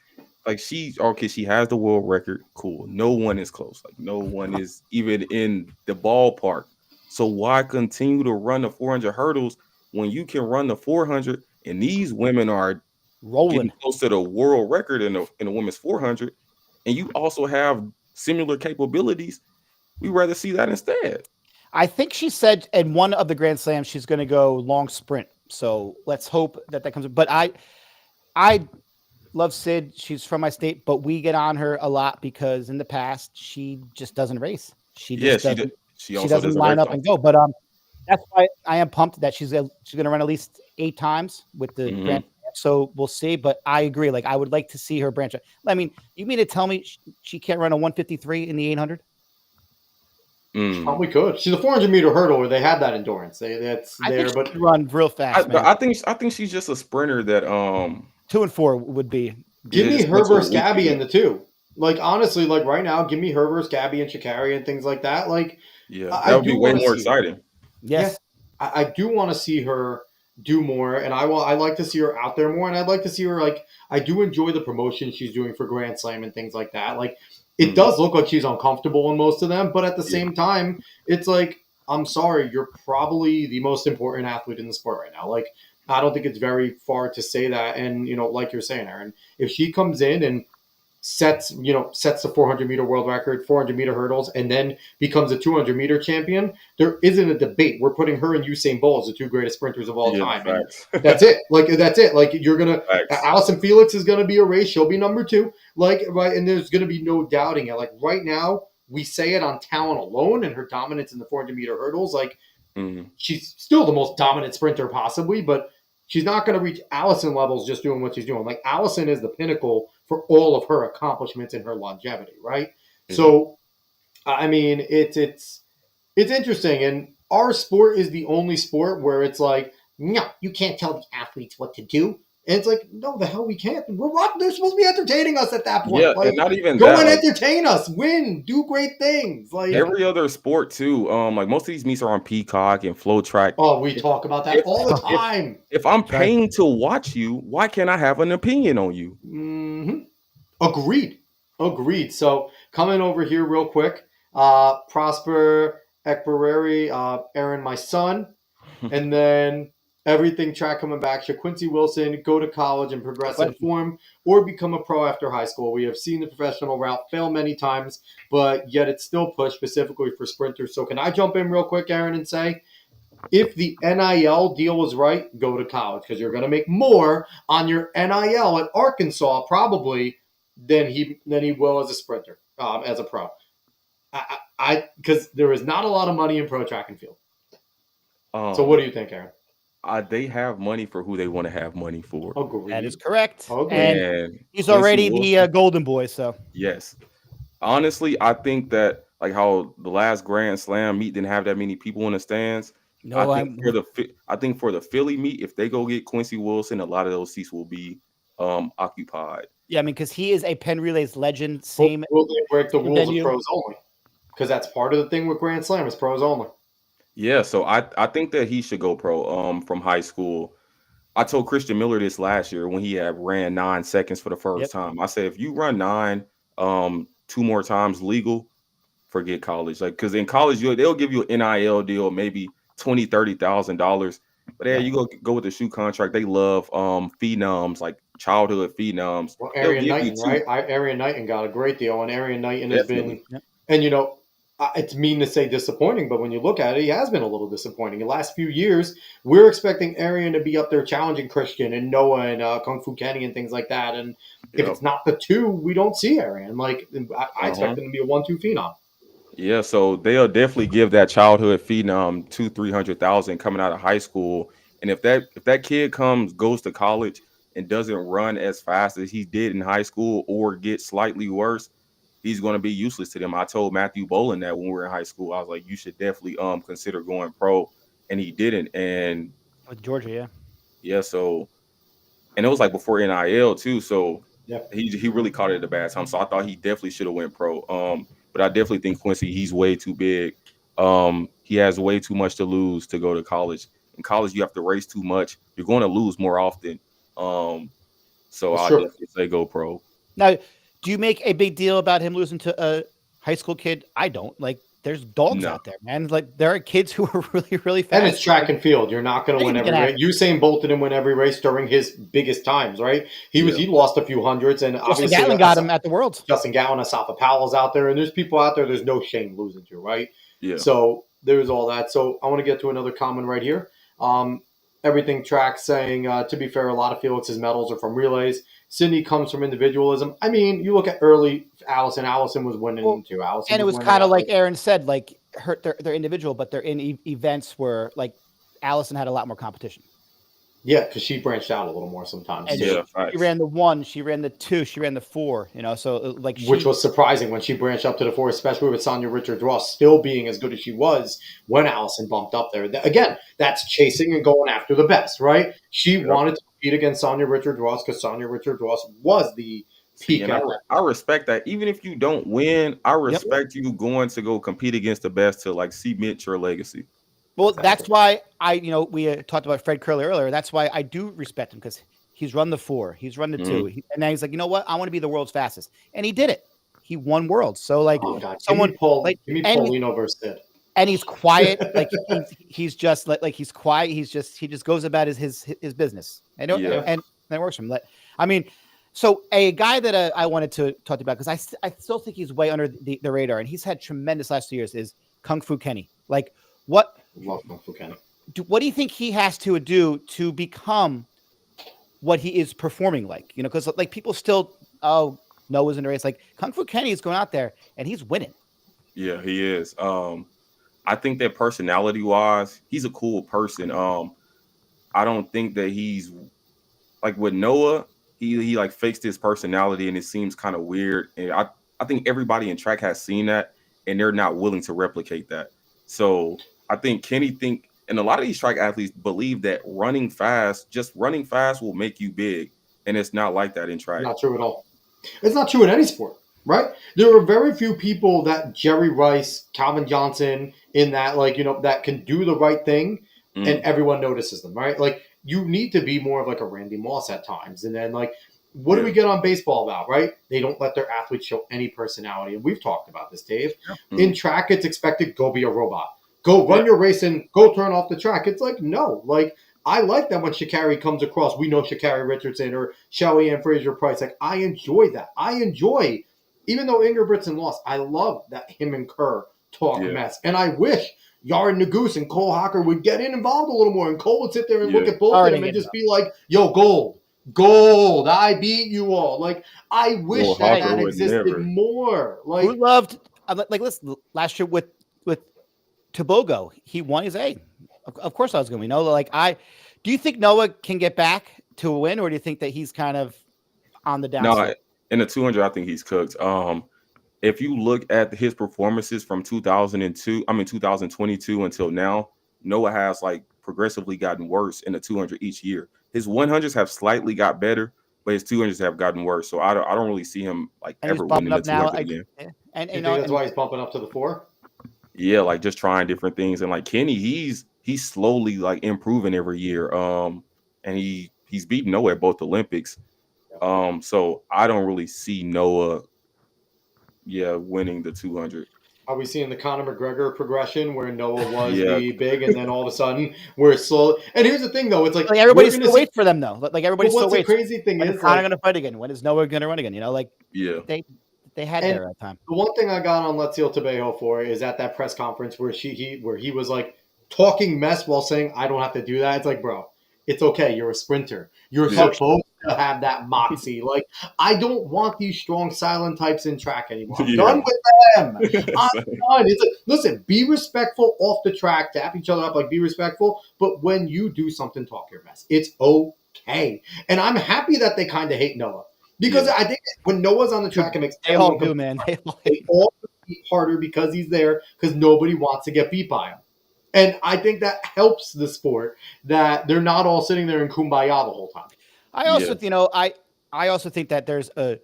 Like, she has the world record. Cool. No one is close. Like, no one is even in the ballpark. So why continue to run the 400 hurdles when you can run the 400? And these women are rolling close to the world record in the women's 400. And you also have similar capabilities. We rather see that instead. I think she said in one of the Grand Slams she's going to go long sprint. So let's hope that comes. But I love Sid. She's from my state, but we get on her a lot because in the past she just doesn't race. She just doesn't. She She also doesn't doesn't line race up and go. But that's why I am pumped that she's going to run at least 8 times with the Grand. So we'll see. But I agree. Like I would like to see her branch out. I mean, you mean to tell me she can't run a 153 in the 800? She probably could. She's a 400-meter hurdle where they had that endurance. That's I there, think but she could run real fast, man. I think she's just a sprinter that 2 and 4 would be. give Yeah, me just her mental versus Gabby weakness. in the 2. Like honestly, like right now, give me her versus Gabby and Shikari and things like that. Like Yeah, I that would do be way want to more see her. exciting. Yes. Yeah, I do want to see her do more, and I like to see her out there more, and I'd like to see her like I do enjoy the promotion she's doing for Grand Slam and things like that. Like it does look like she's uncomfortable in most of them, but at the same time, it's like I'm sorry, you're probably the most important athlete in the sport right now. Like I don't think it's very far to say that, and like you're saying, Erin, if she comes in and sets the 400-meter world record, 400-meter hurdles, and then becomes a 200-meter champion, there isn't a debate. We're putting her and Usain Bolt as the 2 greatest sprinters of all Yeah, time, and facts. that's it. Like that's it. Like you're gonna Facts. Allison Felix is gonna be a race. She'll be number 2. Like right, and there's gonna be no doubting it. Like right now, we say it on talent alone and her dominance in the 400-meter hurdles. Like she's still the most dominant sprinter possibly, but she's not going to reach Allison levels just doing what she's doing. Like Allison is the pinnacle for all of her accomplishments and her longevity, right? Yeah. So, I mean, it's interesting, and our sport is the only sport where it's like, no, you can't tell the athletes what to do. And it's like, no, the hell we can't. They're supposed to be entertaining us at that point. Yeah, Like, and not even go that. and Like, entertain us, win, do great things. Like every other sport too. Like most of these meets are on Peacock and Flow Track. oh, we talk about that all the time. If I'm paying to watch you, why can't I have an opinion on you? Mm-hmm. Agreed. So coming over here real quick, Prosper Ekbereri, Erin, my son, and then everything track coming back. Should Quincy Wilson go to college and progress in form or become a pro after high school? We have seen the professional route fail many times, but yet it's still pushed specifically for sprinters. So can I jump in real quick, Erin, and say, if the NIL deal was right, go to college because you're going to make more on your NIL at Arkansas probably than he will as a sprinter, as a pro. Because there is not a lot of money in pro track and field. So what do you think, Erin? They have money for who they want to have money for. Agreed. That is correct. Agreed. And he's already the golden boy. So yes, honestly, I think that like how the last Grand Slam meet didn't have that many people in the stands. No, I think for the Philly meet, if they go get Quincy Wilson, a lot of those seats will be occupied. Yeah, I mean, because he is a Penn Relays legend. Will they break the rules of pros only? Because that's part of the thing with Grand Slam is pros only. Yeah, so I think that he should go pro from high school. I told Christian Miller this last year when he had ran 9 seconds for the first time. I said, if you run 9 2 more times legal, forget college. Like, because in college they'll give you an NIL deal, maybe $20,000-$30,000. But yeah, you go with the shoe contract. They love phenoms, like childhood phenoms. Well, Arian Knighton, right? Arian Knighton got a great deal, and Arian Knighton has been, and it's mean to say disappointing, but when you look at it, he has been a little disappointing. In the last few years, we're expecting Arian to be up there challenging Christian and Noah and Kung Fu Kenny and things like that. And if it's not the 2, we don't see Arian. Like I expect him to be a 1-2 phenom. Yeah, so they'll definitely give that childhood phenom $200,000-$300,000 coming out of high school. And if that kid goes to college and doesn't run as fast as he did in high school or gets slightly worse, he's going to be useless to them. I told Matthew Bolin that when we were in high school. I was like, you should definitely consider going pro, and he didn't. And with Georgia, so, and it was like before NIL too. So yeah, he really caught it at a bad time. So I thought he definitely should have went pro. But I definitely think Quincy, he's way too big. He has way too much to lose to go to college. In college, you have to race too much. You're going to lose more often. So I definitely say go pro. Now, do you make a big deal about him losing to a high school kid? I don't. Like, there's dogs out there, man. Like, there are kids who are really, really fast. And it's track and field. You're not going to win every race. Usain Bolt didn't win every race during his biggest times, right? He lost a few hundreds, and Justin obviously Gatlin got him at the Worlds. Justin Gatlin, Asafa Powell's out there, and there's people out there. There's no shame losing to, right? Yeah. So there's all that. So I want to get to another comment right here. Everything tracks saying, to be fair, a lot of Felix's medals are from relays. Sydney comes from individualism. I mean, you look at early Allison. Allison was winning too. Allison And it was winning kind of at, like Erin said, like they're individual, but they're in events where like Allison had a lot more competition. yeah, because she branched out a little more sometimes. And too. Yeah, she facts. ran the 1, she ran the 2, she ran the 4. So like Which was surprising when she branched up to the 4, especially with Sonia Richards-Ross still being as good as she was when Allison bumped up there. Again, that's chasing and going after the best, right? She wanted to compete against Sonia Richards-Ross because Sonia Richards-Ross was the peak. And I respect that. Even if you don't win, I respect you going to go compete against the best to like cement your legacy. Well, that's why we talked about Fred Curley earlier. That's why I do respect him, because he's run the 4, he's run the 2, and now he's like, you know what? I want to be the world's fastest, and he did it. He won worlds. So like, someone give me Paulino versus Sid. And he's quiet, like he's just like he's quiet. He just goes about his business, and that works for him. I mean, so a guy that I wanted to talk about, because I still think he's way under the radar, and he's had tremendous last 2 years, is Kung Fu Kenny. Like what? Love Kung Fu Kenny. What do you think he has to do to become what he is performing like? Because like people still, Noah's in the race. Like Kung Fu Kenny is going out there and he's winning. Yeah, he is. I think that personality wise, he's a cool person. I don't think that he's like with Noah. He like fakes his personality and it seems kind of weird. And I think everybody in track has seen that and they're not willing to replicate that. So I think Kenny and a lot of these track athletes believe that just running fast will make you big. And it's not like that in track. Not true at all. It's not true in any sport, right? There are very few people that Jerry Rice, Calvin Johnson, in that, that can do the right thing and everyone notices them, right? Like, you need to be more of like a Randy Moss at times. And then, like, what do we get on baseball about, right? They don't let their athletes show any personality. And we've talked about this, Dave. In track, it's expected, go be a robot. Go run your race and go turn off the track. It's like, no. Like, I like that when Sha'Carri comes across, we know Sha'Carri Richardson or Shelly Ann Fraser-Price. Like, I enjoy that. Even though Ingebrigtsen lost, I love that him and Kerr talk mess. And I wish Yaron Naguse and Cole Hocker would get involved a little more. And Cole would sit there and look at both of them and just be like, yo, gold, I beat you all. Like, I wish that existed more. Like, who loved, listen, last year with Tobogo, he won his A. Of course I was going to, do you think Noah can get back to a win, or do you think that he's kind of on the downside? No, in the 200, I think he's cooked. If you look at his performances from 2022 until now, Noah has like progressively gotten worse in the 200 each year. His 100s have slightly got better, but his 200s have gotten worse. So I don't really see him ever winning the 200 again. And you think that's why he's bumping up to the 4? Yeah, like just trying different things. And like Kenny, he's slowly like improving every year. And he's beaten Noah at both Olympics. So I don't really see Noah winning the 200. Are we seeing the Conor McGregor progression where Noah was the big, and then all of a sudden we're slow? And here's the thing, though, it's like everybody still waits for them, though. Like everybody still waits. The crazy thing is, Conor going to fight again? When is Noah going to run again? They had their time. The one thing I got on Letziel Tabejo for is at that press conference where he was like talking mess while saying, I don't have to do that. It's like, bro, it's okay. You're a sprinter. You're supposed to have that moxie. Like, I don't want these strong, silent types in track anymore. I'm done with them. I'm done. It's like, listen, be respectful off the track, tap each other up, like, be respectful. But when you do something, talk your mess. It's okay. And I'm happy that they kind of hate Noah. Because I think when Noah's on the track, it makes they all do, man. They all compete harder because he's there, because nobody wants to get beat by him. And I think that helps the sport, that they're not all sitting there in kumbaya the whole time. I also, I also think that there's a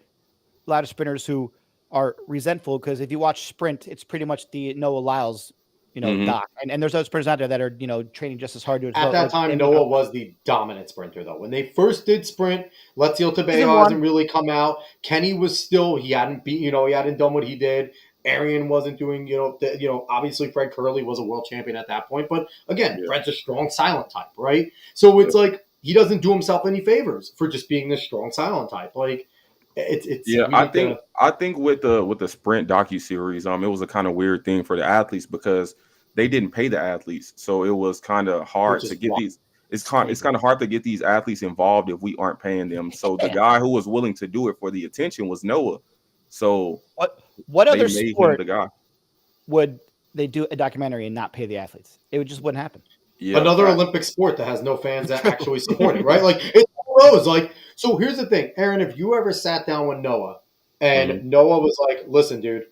lot of sprinters who are resentful, because if you watch sprint, it's pretty much the Noah Lyles, doc. And there's other sprinters out there that are, training just as hard to. At that time, Noah was the dominant sprinter, though. When they first did sprint, Letziel Tabejo hasn't really come out. Kenny was still, he hadn't beat, he hadn't done what he did. Erin wasn't doing, obviously Fred Curley was a world champion at that point. But again, Fred's a strong, silent type, right? So it's like, he doesn't do himself any favors for just being this strong, silent type. Like, I think with the sprint docuseries, it was a kind of weird thing for the athletes, because they didn't pay the athletes, so it was kind of hard Which to is get why these. It's it's kind crazy. of hard to get these athletes involved if we aren't paying them. So the Yeah. guy who was willing to do it for the attention was Noah. So What they other made him sport the guy. would they do a documentary and not pay the athletes? It would just wouldn't happen. Yeah, Another fact. Olympic sport that has no fans that actually support it, right? Like it's one of those. Like, so here's the thing, Aaron. If you ever sat down with Noah and Mhm. Noah was like, "Listen, dude,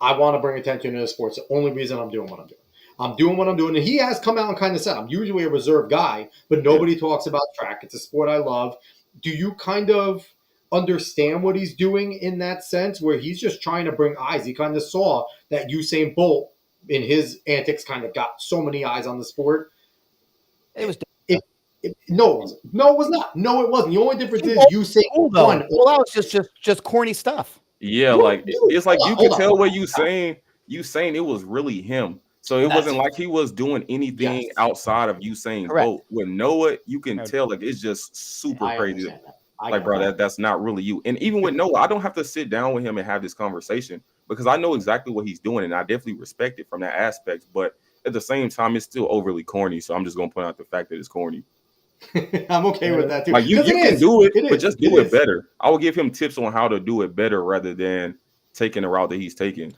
I want to bring attention to the sports. The only reason I'm doing what I'm doing. I'm doing what I'm doing." And he has come out and kind of said, "I'm usually a reserved guy, but Yeah. nobody talks about track. It's a sport I love." Do you kind of understand what he's doing in that sense, where he's just trying to bring eyes? He kind of saw that Usain Bolt in his antics kind of got so many eyes on the sport. It was No, it wasn't. No, it was not. No, it wasn't. The only difference is Usain cool won. though. Well, that was just corny stuff. Yeah, Dude, like it's like you hold could on, tell hold what on. you saying it was really him. So it That's wasn't like he was doing anything yes. outside of Usain Correct. Bolt. With Noah, you can No. tell like it's just super I crazy. understand that. I Like, get bro, that. that's not really you. And even with Noah, I don't have to sit down with him and have this conversation because I know exactly what he's doing, and I definitely respect it from that aspect. But at the same time, it's still overly corny. So I'm just gonna point out the fact that it's corny. I'm okay with that too. Like Because you can do it, It but is. just It do it is. better. I will give him tips on how to do it better rather than taking the route that he's taking.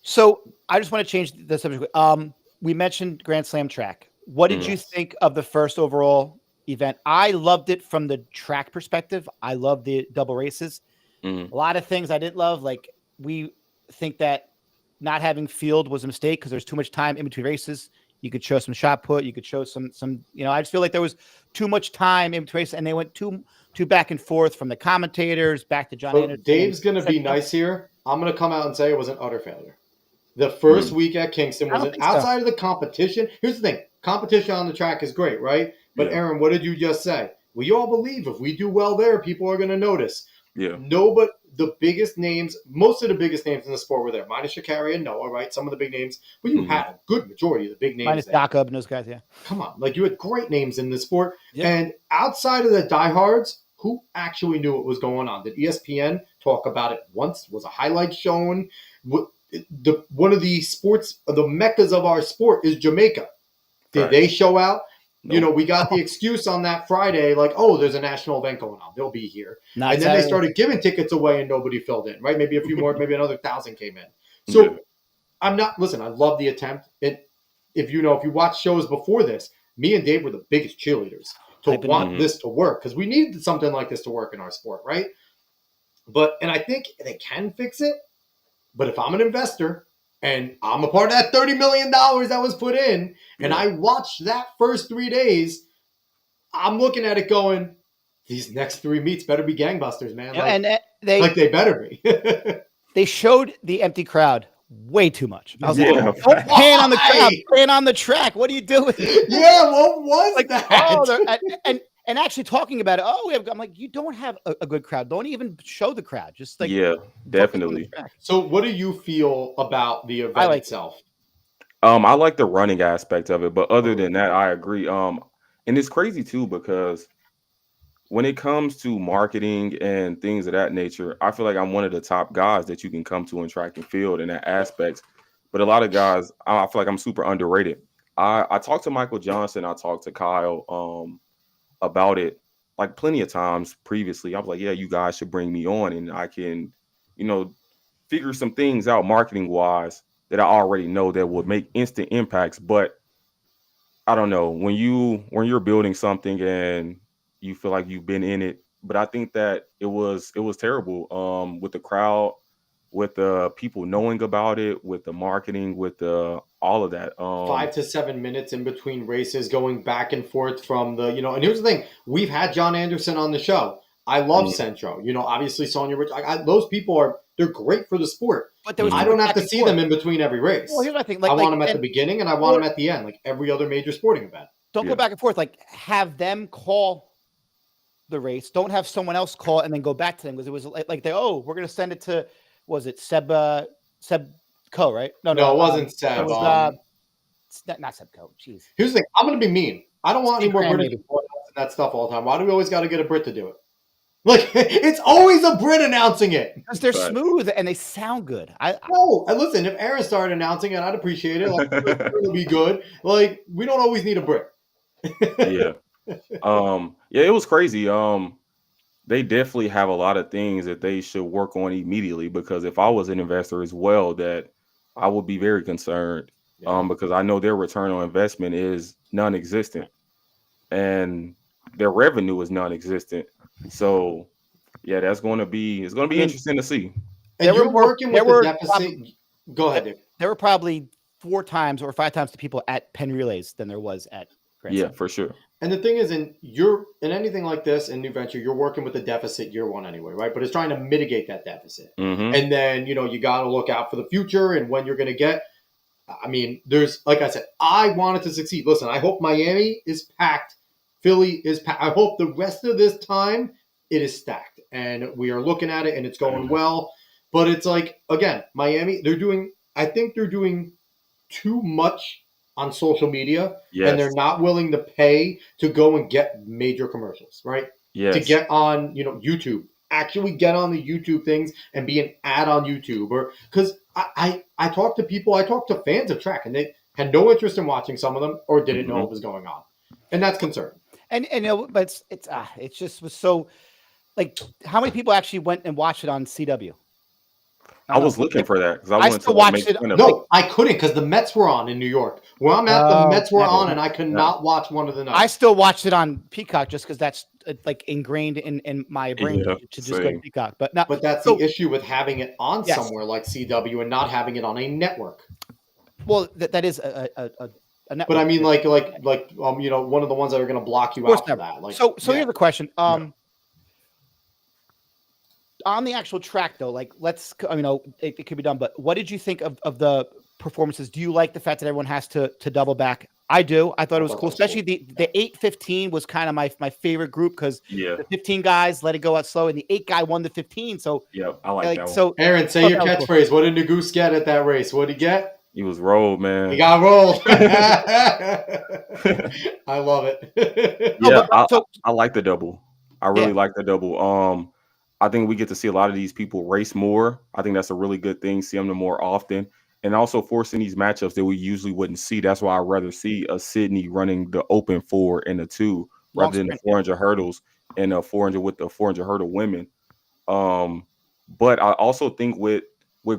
So I just want to change the subject. We mentioned Grand Slam track. What did you Mhm. think of the first overall event? I loved it from the track perspective. I love the double races. Mhm. A lot of things I didn't love. Like we think that not having field was a mistake because there's too much time in between races. You could show some shot put. You could show some. I just feel like there was too much time in between races, and they went too back and forth from the commentators back to John So Anderson. And Dave's going to said, be nice here. I'm going to come out and say it was an utter failure. The Mhm. first week at Kingston I was don't an think so. outside of the competition. Here's the thing: competition on the track is great, right? But Yeah. Aaron, what did you just say? We all believe if we do well there, people are going to notice. Yeah. No, but the biggest names, most of the biggest names in the sport were there, minus Sha'Carri and Noah, right? Some of the big names, but you Mhm. had a good majority of the big names minus there. Jakob and those guys. Yeah. Come on, like you had great names in the sport. Yeah. And outside of the diehards, who actually knew what was going on? Did ESPN talk about it once? Was a highlight shown? One of the sports, the meccas of our sport is Jamaica. Did they Facts. show out? Nope. We got the excuse on that Friday, like, oh, there's a national event going on. They'll be here. Not And then they Saturday. started giving tickets away and nobody filled in, right? Maybe a few more, maybe another 1,000 came in. Yeah. So listen, I love the attempt. If you watch shows before this, me and Dave were the biggest cheerleaders to Hyping it want Mhm. this to work because we needed something like this to work in our sport, right? And I think they can fix it. But if I'm an investor and I'm a part of that $30 million that was put in, and Yeah. I watched that first 3 days, I'm looking at it going, these next 3 meets better be gangbusters, man. And Like they better be. they showed the empty crowd way too much. I was Yeah. like, don't pan on the crowd, Why? pan on the track. What are you doing? Yeah, what was Like, that? oh, and actually talking about it. Oh, I'm like, you don't have a good crowd. Don't even show the crowd. Just like Yeah, focus on the definitely. track. So what do you feel about the I event like it. itself? I like the running aspect of it, but other Agreed. than that, I agree. And it's crazy too because when it comes to marketing and things of that nature, I feel like I'm one of the top guys that you can come to in track and field in that aspect. But a lot of guys, I feel like I'm super underrated. I talked to Michael Johnson, I talked to Kyle about it like plenty of times previously. I was like, yeah, you guys should bring me on and I can, you know, figure some things out marketing wise that I already know that would make instant impacts. But I don't know when you're building something and you feel like you've been in it. But I think that it was terrible with the crowd, with the people knowing about it, with the marketing, with the all of that. 5 to 7 minutes in between races, going back and forth from and here's the thing: we've had John Anderson on the show. I love Mhm. Centro. Obviously Sonia Rich. Those people they're great for the sport. But there was I too Mhm. don't much have back to and see forth. them in between every race. Well, here's my thing. I want them at the and beginning and I want them at the end, like every other major sporting event. don't go Yeah. back and forth. Like have them call the race. Don't have someone else call it and then go back to them because it was like we're gonna send it to was it Seb Co, right? No, No, it wasn't it Seb. was Absolutely. it's not Seb Co. Jeez. Here's the thing: I'm going to be mean. I don't want Steve any more Graham, British maybe. people announcing that stuff all the time. Why do we always got to get a Brit to do it? Like it's always a Brit announcing it. Because they're Right. smooth and they sound good. No, and listen, if Erin started announcing it, I'd appreciate it. Like it'll be good. Like we don't always need a Brit. Yeah. Yeah, it was crazy. They definitely have a lot of things that they should work on immediately, because if I was an investor as well, that I would be very concerned. Yeah. Because I know their return on investment is non-existent and their revenue is non-existent. So yeah, it's going to be I mean, interesting to see. And you're working with the deficit. Go ahead, Dick. There were probably 4 times or 5 times the people at Penn Relays than there was at Grand Yeah, Slam. for sure. And the thing is, in anything like this in new venture, you're working with a deficit year one anyway, right? But it's trying to mitigate that deficit, and then you got to look out for the future and when you're going to get. I mean, there's like I said, I wanted to succeed. Listen, I hope Miami is packed, Philly is packed. I hope the rest of this time it is stacked, and we are looking at it and it's going well. But it's like again, Miami, I think they're doing too much on social media, and they're Yes. not willing to pay to go and get major commercials, right? Yes. To get on, YouTube, actually get on the YouTube things and be an ad on YouTube, or because I talk to people, I talk to fans of track, and they had no interest in watching some of them or didn't know what was going on, and that's concerning. And but it's just was so like how many people actually went and watched it on CW? I was looking for that because I I wanted to still like, watched make it. fun of No, I couldn't because the Mets were on in New York. Where I'm at, the Mets were never. on, and I could not watch one of the nights. I still watched it on Peacock just because that's like ingrained in my brain Yeah, to just go to same. Peacock. But now, But that's so, the issue with having it on Yes. somewhere like CW and not having it on a network. well, that is a network. But I mean, like one of the ones that are going to block you Of course, out for never. that. Like, So yeah. here's the question. On the actual track though, like it could be done, but what did you think of the performances? Do you like the fact that everyone has to double back? I do. I thought it was cool, especially the 8:15 was kind of my favorite group because Yeah. the 15 guys let it go out slow, and the 8 guy won the 15. So Yeah, I like that one. so Erin, say your catchphrase. What did Nagoose get at that race? What did he get? He was rolled, man. He got rolled. I love it. Yeah, I like the double. I really like the double. I think we get to see a lot of these people race more. I think that's a really good thing. See them more often, and also forcing these matchups that we usually wouldn't see. That's why I'd rather see a Sydney running the open 4 and the 2 rather than the 400 hurdles and a 400 with the 400 hurdle women. But I also think with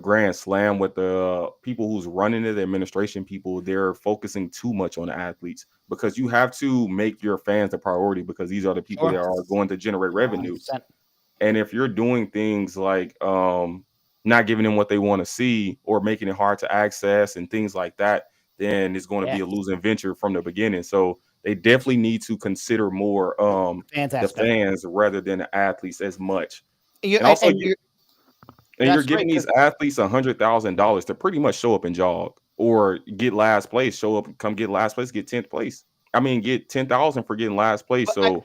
Grand Slam, with the people who's running it, the administration people, they're focusing too much on the athletes because you have to make your fans the priority because these are the people that are going to generate revenue. 100%. And if you're doing things like not giving them what they want to see or making it hard to access and things like that, then it's going to be a losing venture from the beginning. So they definitely need to consider more the fans rather than the athletes as much. And also, you're giving these athletes $100,000 to pretty much show up and jog or get last place, come get last place, get 10th place. I mean, get 10,000 for getting last place. But so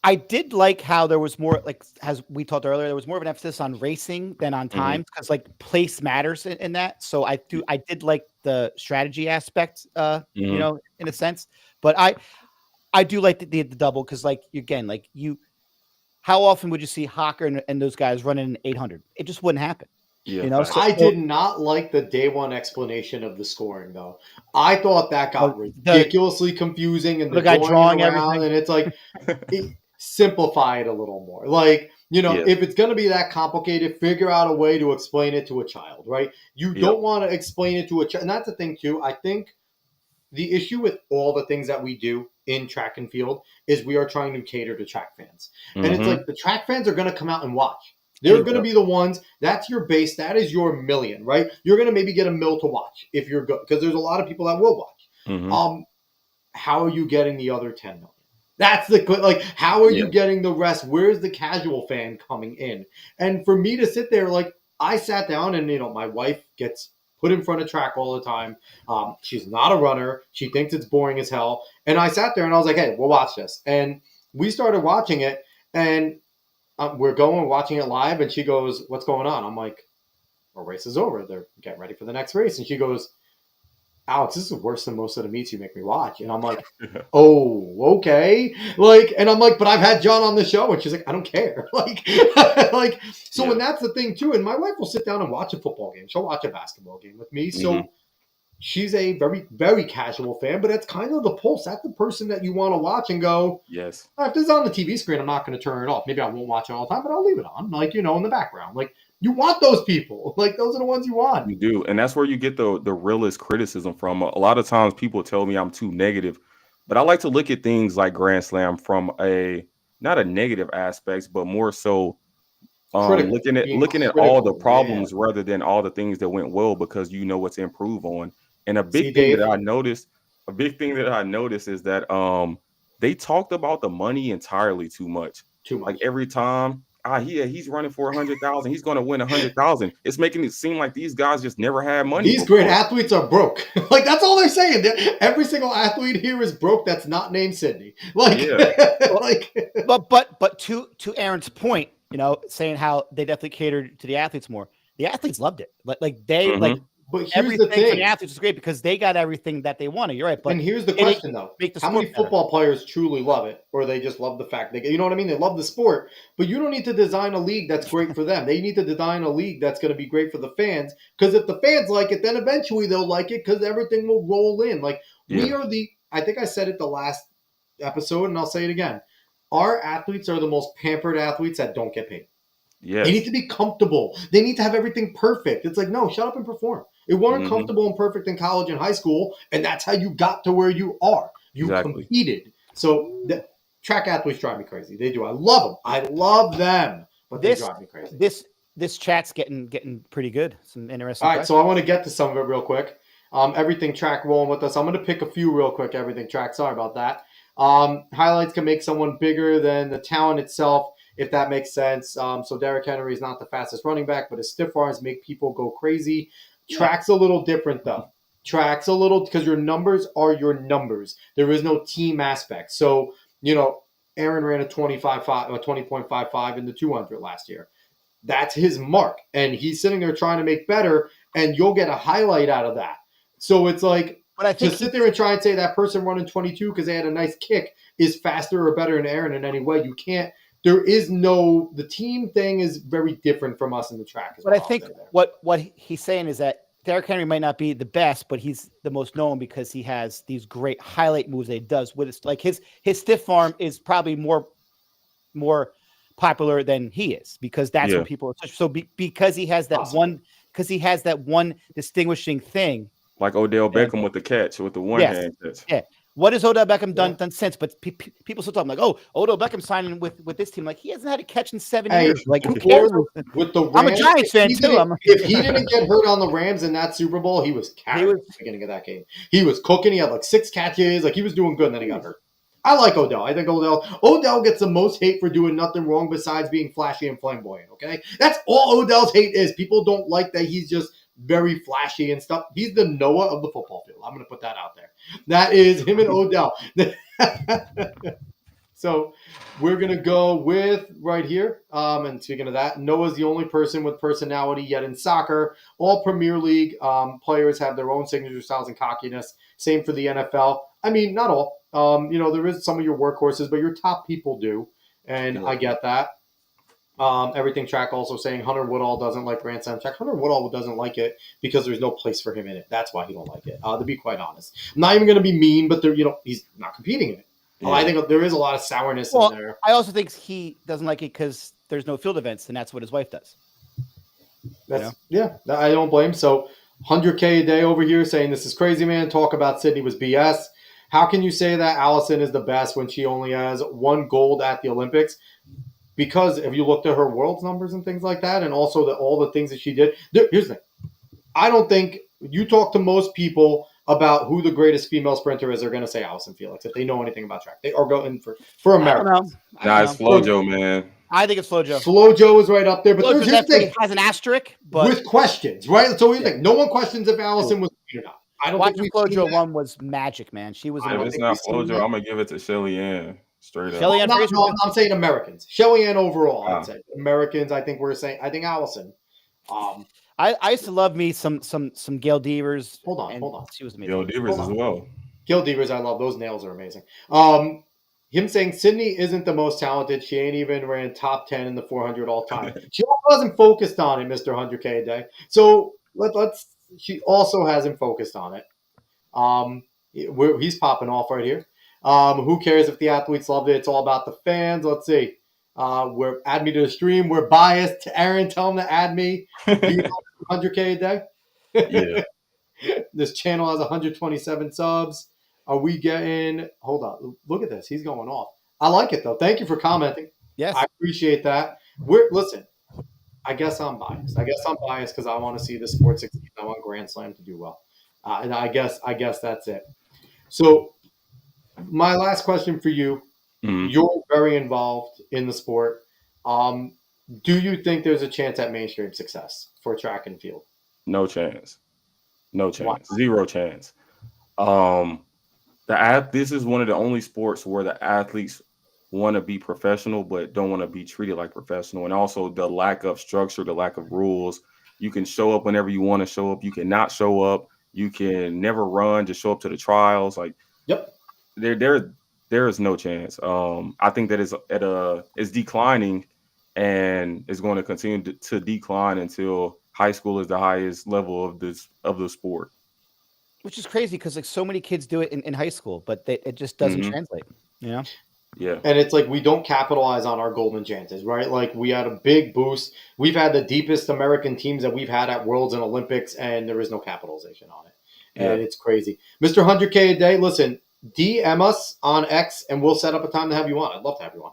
I did like how there was more, like as we talked earlier, there was more of an emphasis on racing than on times because like place matters in that. So I did like the strategy aspect, in a sense. But I do like the double because like again, like how often would you see Hocker and those guys running an 800? It just wouldn't happen. Yeah, I did not like the day one explanation of the scoring, though. I thought that got ridiculously confusing, and the guy drawing around, and it's like simplify it a little more. Like if it's going to be that complicated, figure out a way to explain it to a child, right? You don't want to explain it to a child, and that's the thing too. I think the issue with all the things that we do in track and field is we are trying to cater to track fans, and it's like the track fans are going to come out and watch. They're going to be the ones. That's your base. That is your million, right? You're going to maybe get a mil to watch if you're good, because there's a lot of people that will watch. How are you getting the other 10 million? That's the how are you getting the rest? Where's the casual fan coming in? And for me to sit there, like I sat down, and my wife gets put in front of track all the time. She's not a runner. She thinks it's boring as hell. And I sat there and I was like, hey, we'll watch this. And we started watching it, and we're watching it live, and she goes, what's going on? I'm like, our race is over. They're getting ready for the next race. And she goes, Alex, this is worse than most of the meets you make me watch. And I'm like, oh, okay. Like, and I'm like, but I've had John on the show. And she's like, I don't care. Like, so, Yeah. and that's the thing too. And my wife will sit down and watch a football game. She'll watch a basketball game with me. So she's a very, very casual fan, but that's kind of the pulse. That's the person that you want to watch and go, Yes. if this is on the TV screen, I'm not going to turn it off. Maybe I won't watch it all the time, but I'll leave it on, like, in the background. Like, you want those people. Like, those are the ones you want. You do. And that's where you get the realest criticism from. A lot of times people tell me I'm too negative, but I like to look at things like Grand Slam from not a negative aspects, but more so Critical. looking at all the problems rather than all the things that went well, because you know what's improve on. And a big thing that I noticed is that they talked about the money entirely too much. Like every time, he's running for 100,000, he's going to win 100,000. It's making it seem like these guys just never had money. These great athletes are broke. Like, that's all they're saying. Every single athlete here is broke that's not named Sydney. Like, but to Erin's point, saying how they definitely catered to the athletes more. The athletes loved it. Like they like. But here's everything the thing. For the athletes is great because they got everything that they wanted. You're right. But and here's the question, though. How many football players truly love it? Or they just love the fact that, you know what I mean? They love the sport. But you don't need to design a league that's great for them. They need to design a league that's going to be great for the fans. Because if the fans like it, then eventually they'll like it because everything will roll in. Like, we are I think I said it the last episode, and I'll say it again. Our athletes are the most pampered athletes that don't get paid. Yes. They need to be comfortable. They need to have everything perfect. It's like, no, shut up and perform. It wasn't comfortable and perfect in college and high school, and that's how you got to where you are. You competed. So track athletes drive me crazy. They do. I love them. I love them, but they drive me crazy. This chat's getting pretty good. Some interesting. All right, so I want to get to some of it real quick. Everything track rolling with us. I'm going to pick a few real quick. Everything track. Sorry about that. Highlights can make someone bigger than the talent itself, if that makes sense. So Derrick Henry is not the fastest running back, but his stiff arms make people go crazy. Track's a little different, though. Track's a little, because your numbers are your numbers. There is no team aspect. So, Erin ran a 20.55 in the 200 last year. That's his mark. And he's sitting there trying to make better, and you'll get a highlight out of that. So it's like, but I think to sit there and try and say that person running 22 because they had a nice kick is faster or better than Erin in any way. You can't. There is no, the team thing is very different from us in the track. But I think what he's saying is that Derrick Henry might not be the best, but he's the most known because he has these great highlight moves that he does with his, like his stiff arm is probably more popular than he is because that's what people are. So because he has that one distinguishing thing. Like Odell Beckham with the catch, with the one hand catch. Yeah. What has Odell Beckham done since? But people still talking like, oh, Odell Beckham signing with this team. Like, he hasn't had a catch in 7 years. Like, who cares? With the Rams, I'm a Giants fan, too. If he didn't get hurt on the Rams in that Super Bowl, he was carrying at the beginning of that game. He was cooking. He had like 6 catches. Like, he was doing good, and then he got hurt. I like Odell. I think Odell gets the most hate for doing nothing wrong besides being flashy and flamboyant, okay? That's all Odell's hate is. People don't like that he's just very flashy and stuff. He's the Noah of the football field. I'm going to put that out there. That is him and Odell. So we're going to go with right here. And speaking of that, Noah's the only person with personality yet in soccer. All Premier League players have their own signature styles and cockiness. Same for the NFL. I mean, not all. There is some of your workhorses, but your top people do. And I get that. Everything track also saying Hunter Woodall doesn't like Grand Slam track. Hunter Woodall doesn't like it because there's no place for him in it. That's why he don't like it. To be quite honest, I'm not even going to be mean, but he's not competing in it. Yeah. I think there is a lot of sourness in there. I also think he doesn't like it because there's no field events, and that's what his wife does. Yeah, I don't blame. So 100K a day over here saying this is crazy, man. Talk about Sydney was BS. How can you say that Allison is the best when she only has 1 gold at the Olympics? Because if you looked at her world's numbers and things like that, and also all the things that she did, here's the thing. I don't think you talk to most people about who the greatest female sprinter is, they're going to say Allison Felix if they know anything about track. They are going for America. Nah, it's FloJo, man. I think it's FloJo. FloJo is right up there, but here's the thing. Has an asterisk, but with questions, right? So you think no one questions if Allison was or not. I don't think FloJo one was magic, man. She was. If it's not FloJo, I'm gonna give it to Shelly Ann. Straight up. Shelly Ann. No, I'm saying Americans. Shelly Ann overall. I'd say Americans. I think Allison. I used to love me some Gail Devers. Hold on, and hold on. She was Yo, amazing. Devers Hold as on. well. Gil Devers, I love those nails are amazing. Him saying Sydney isn't the most talented. She ain't even ran top 10 in the 400 all time. She wasn't focused on it, Mr. 100K a day. So let's. She also hasn't focused on it. He's popping off right here. Who cares if the athletes loved it? It's all about the fans. Let's see. Add me to the stream. We're biased. Erin, tell them to add me. Do you know 100K a day? Yeah. This channel has 127 subs. Are we getting? Hold on. Look at this. He's going off. I like it though. Thank you for commenting. Yes. I appreciate that. Listen. I guess I'm biased. I guess I'm biased because I want to see the sport succeed. I want Grand Slam to do well, and I guess that's it. So, my last question for you: Mhm. You're very involved in the sport. Um, do you think there's a chance at mainstream success for track and field? No chance. No Why? chance. Zero chance. This is one of the only sports where the athletes want to be professional but don't want to be treated like professional, and also the lack of structure, the lack of rules. You can show up whenever you want to show up. You cannot show up. You can never run. Just show up to the trials. Like Yep. there is no chance. I think that is declining, and is going to continue to decline until high school is the highest level of the sport. Which is crazy because like so many kids do it in high school, but it just doesn't Mhm. translate. You know. Yeah. And it's like we don't capitalize on our golden chances, right? Like we had a big boost. We've had the deepest American teams that we've had at Worlds and Olympics, and there is no capitalization on it. Yeah. And it's crazy. Mr. 100K a day, listen, DM us on X and we'll set up a time to have you on. I'd love to have you on.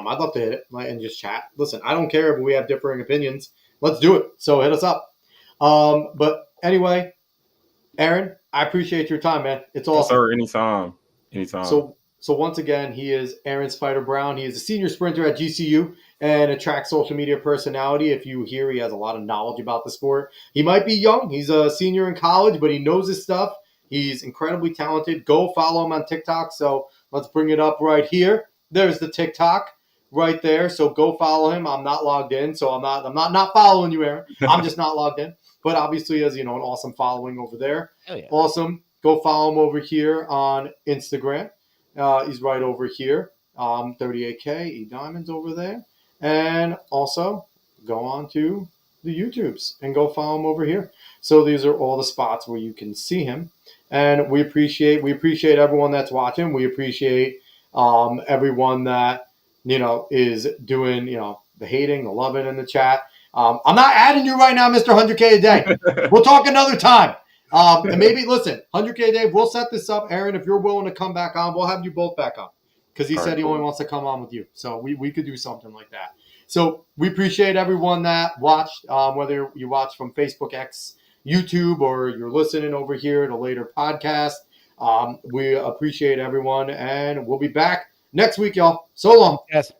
I'd love to hit it and just chat. Listen, I don't care if we have differing opinions. Let's do it. So hit us up. But anyway, Erin, I appreciate your time, man. It's Yes, awesome. sir. Anytime. Anytime. So once again, he is Aaron Spider Brown. He is a senior sprinter at GCU and a track social media personality. If you hear, he has a lot of knowledge about the sport. He might be young. He's a senior in college, but he knows his stuff. He's incredibly talented. Go follow him on TikTok. So let's bring it up right here. There's the TikTok right there. So go follow him. I'm not logged in, so I'm not following you, Aaron. I'm just not logged in. But obviously, has an awesome following over there. Oh yeah. Awesome. Go follow him over here on Instagram. He's right over here. 38K E Diamonds over there. And also go on to the YouTubes and go follow him over here. So these are all the spots where you can see him. And we appreciate everyone that's watching. We appreciate everyone that is doing the hating, the loving in the chat. I'm not adding you right now, Mr. 100K a day. We'll talk another time. And maybe, listen, 100K Dave, we'll set this up. Aaron, if you're willing to come back on, we'll have you both back on because he All said right, he only cool. wants to come on with you. So we could do something like that. So we appreciate everyone that watched, whether you watch from Facebook, X, YouTube, or you're listening over here at a later podcast. We appreciate everyone, and we'll be back next week, y'all. So long. Yes.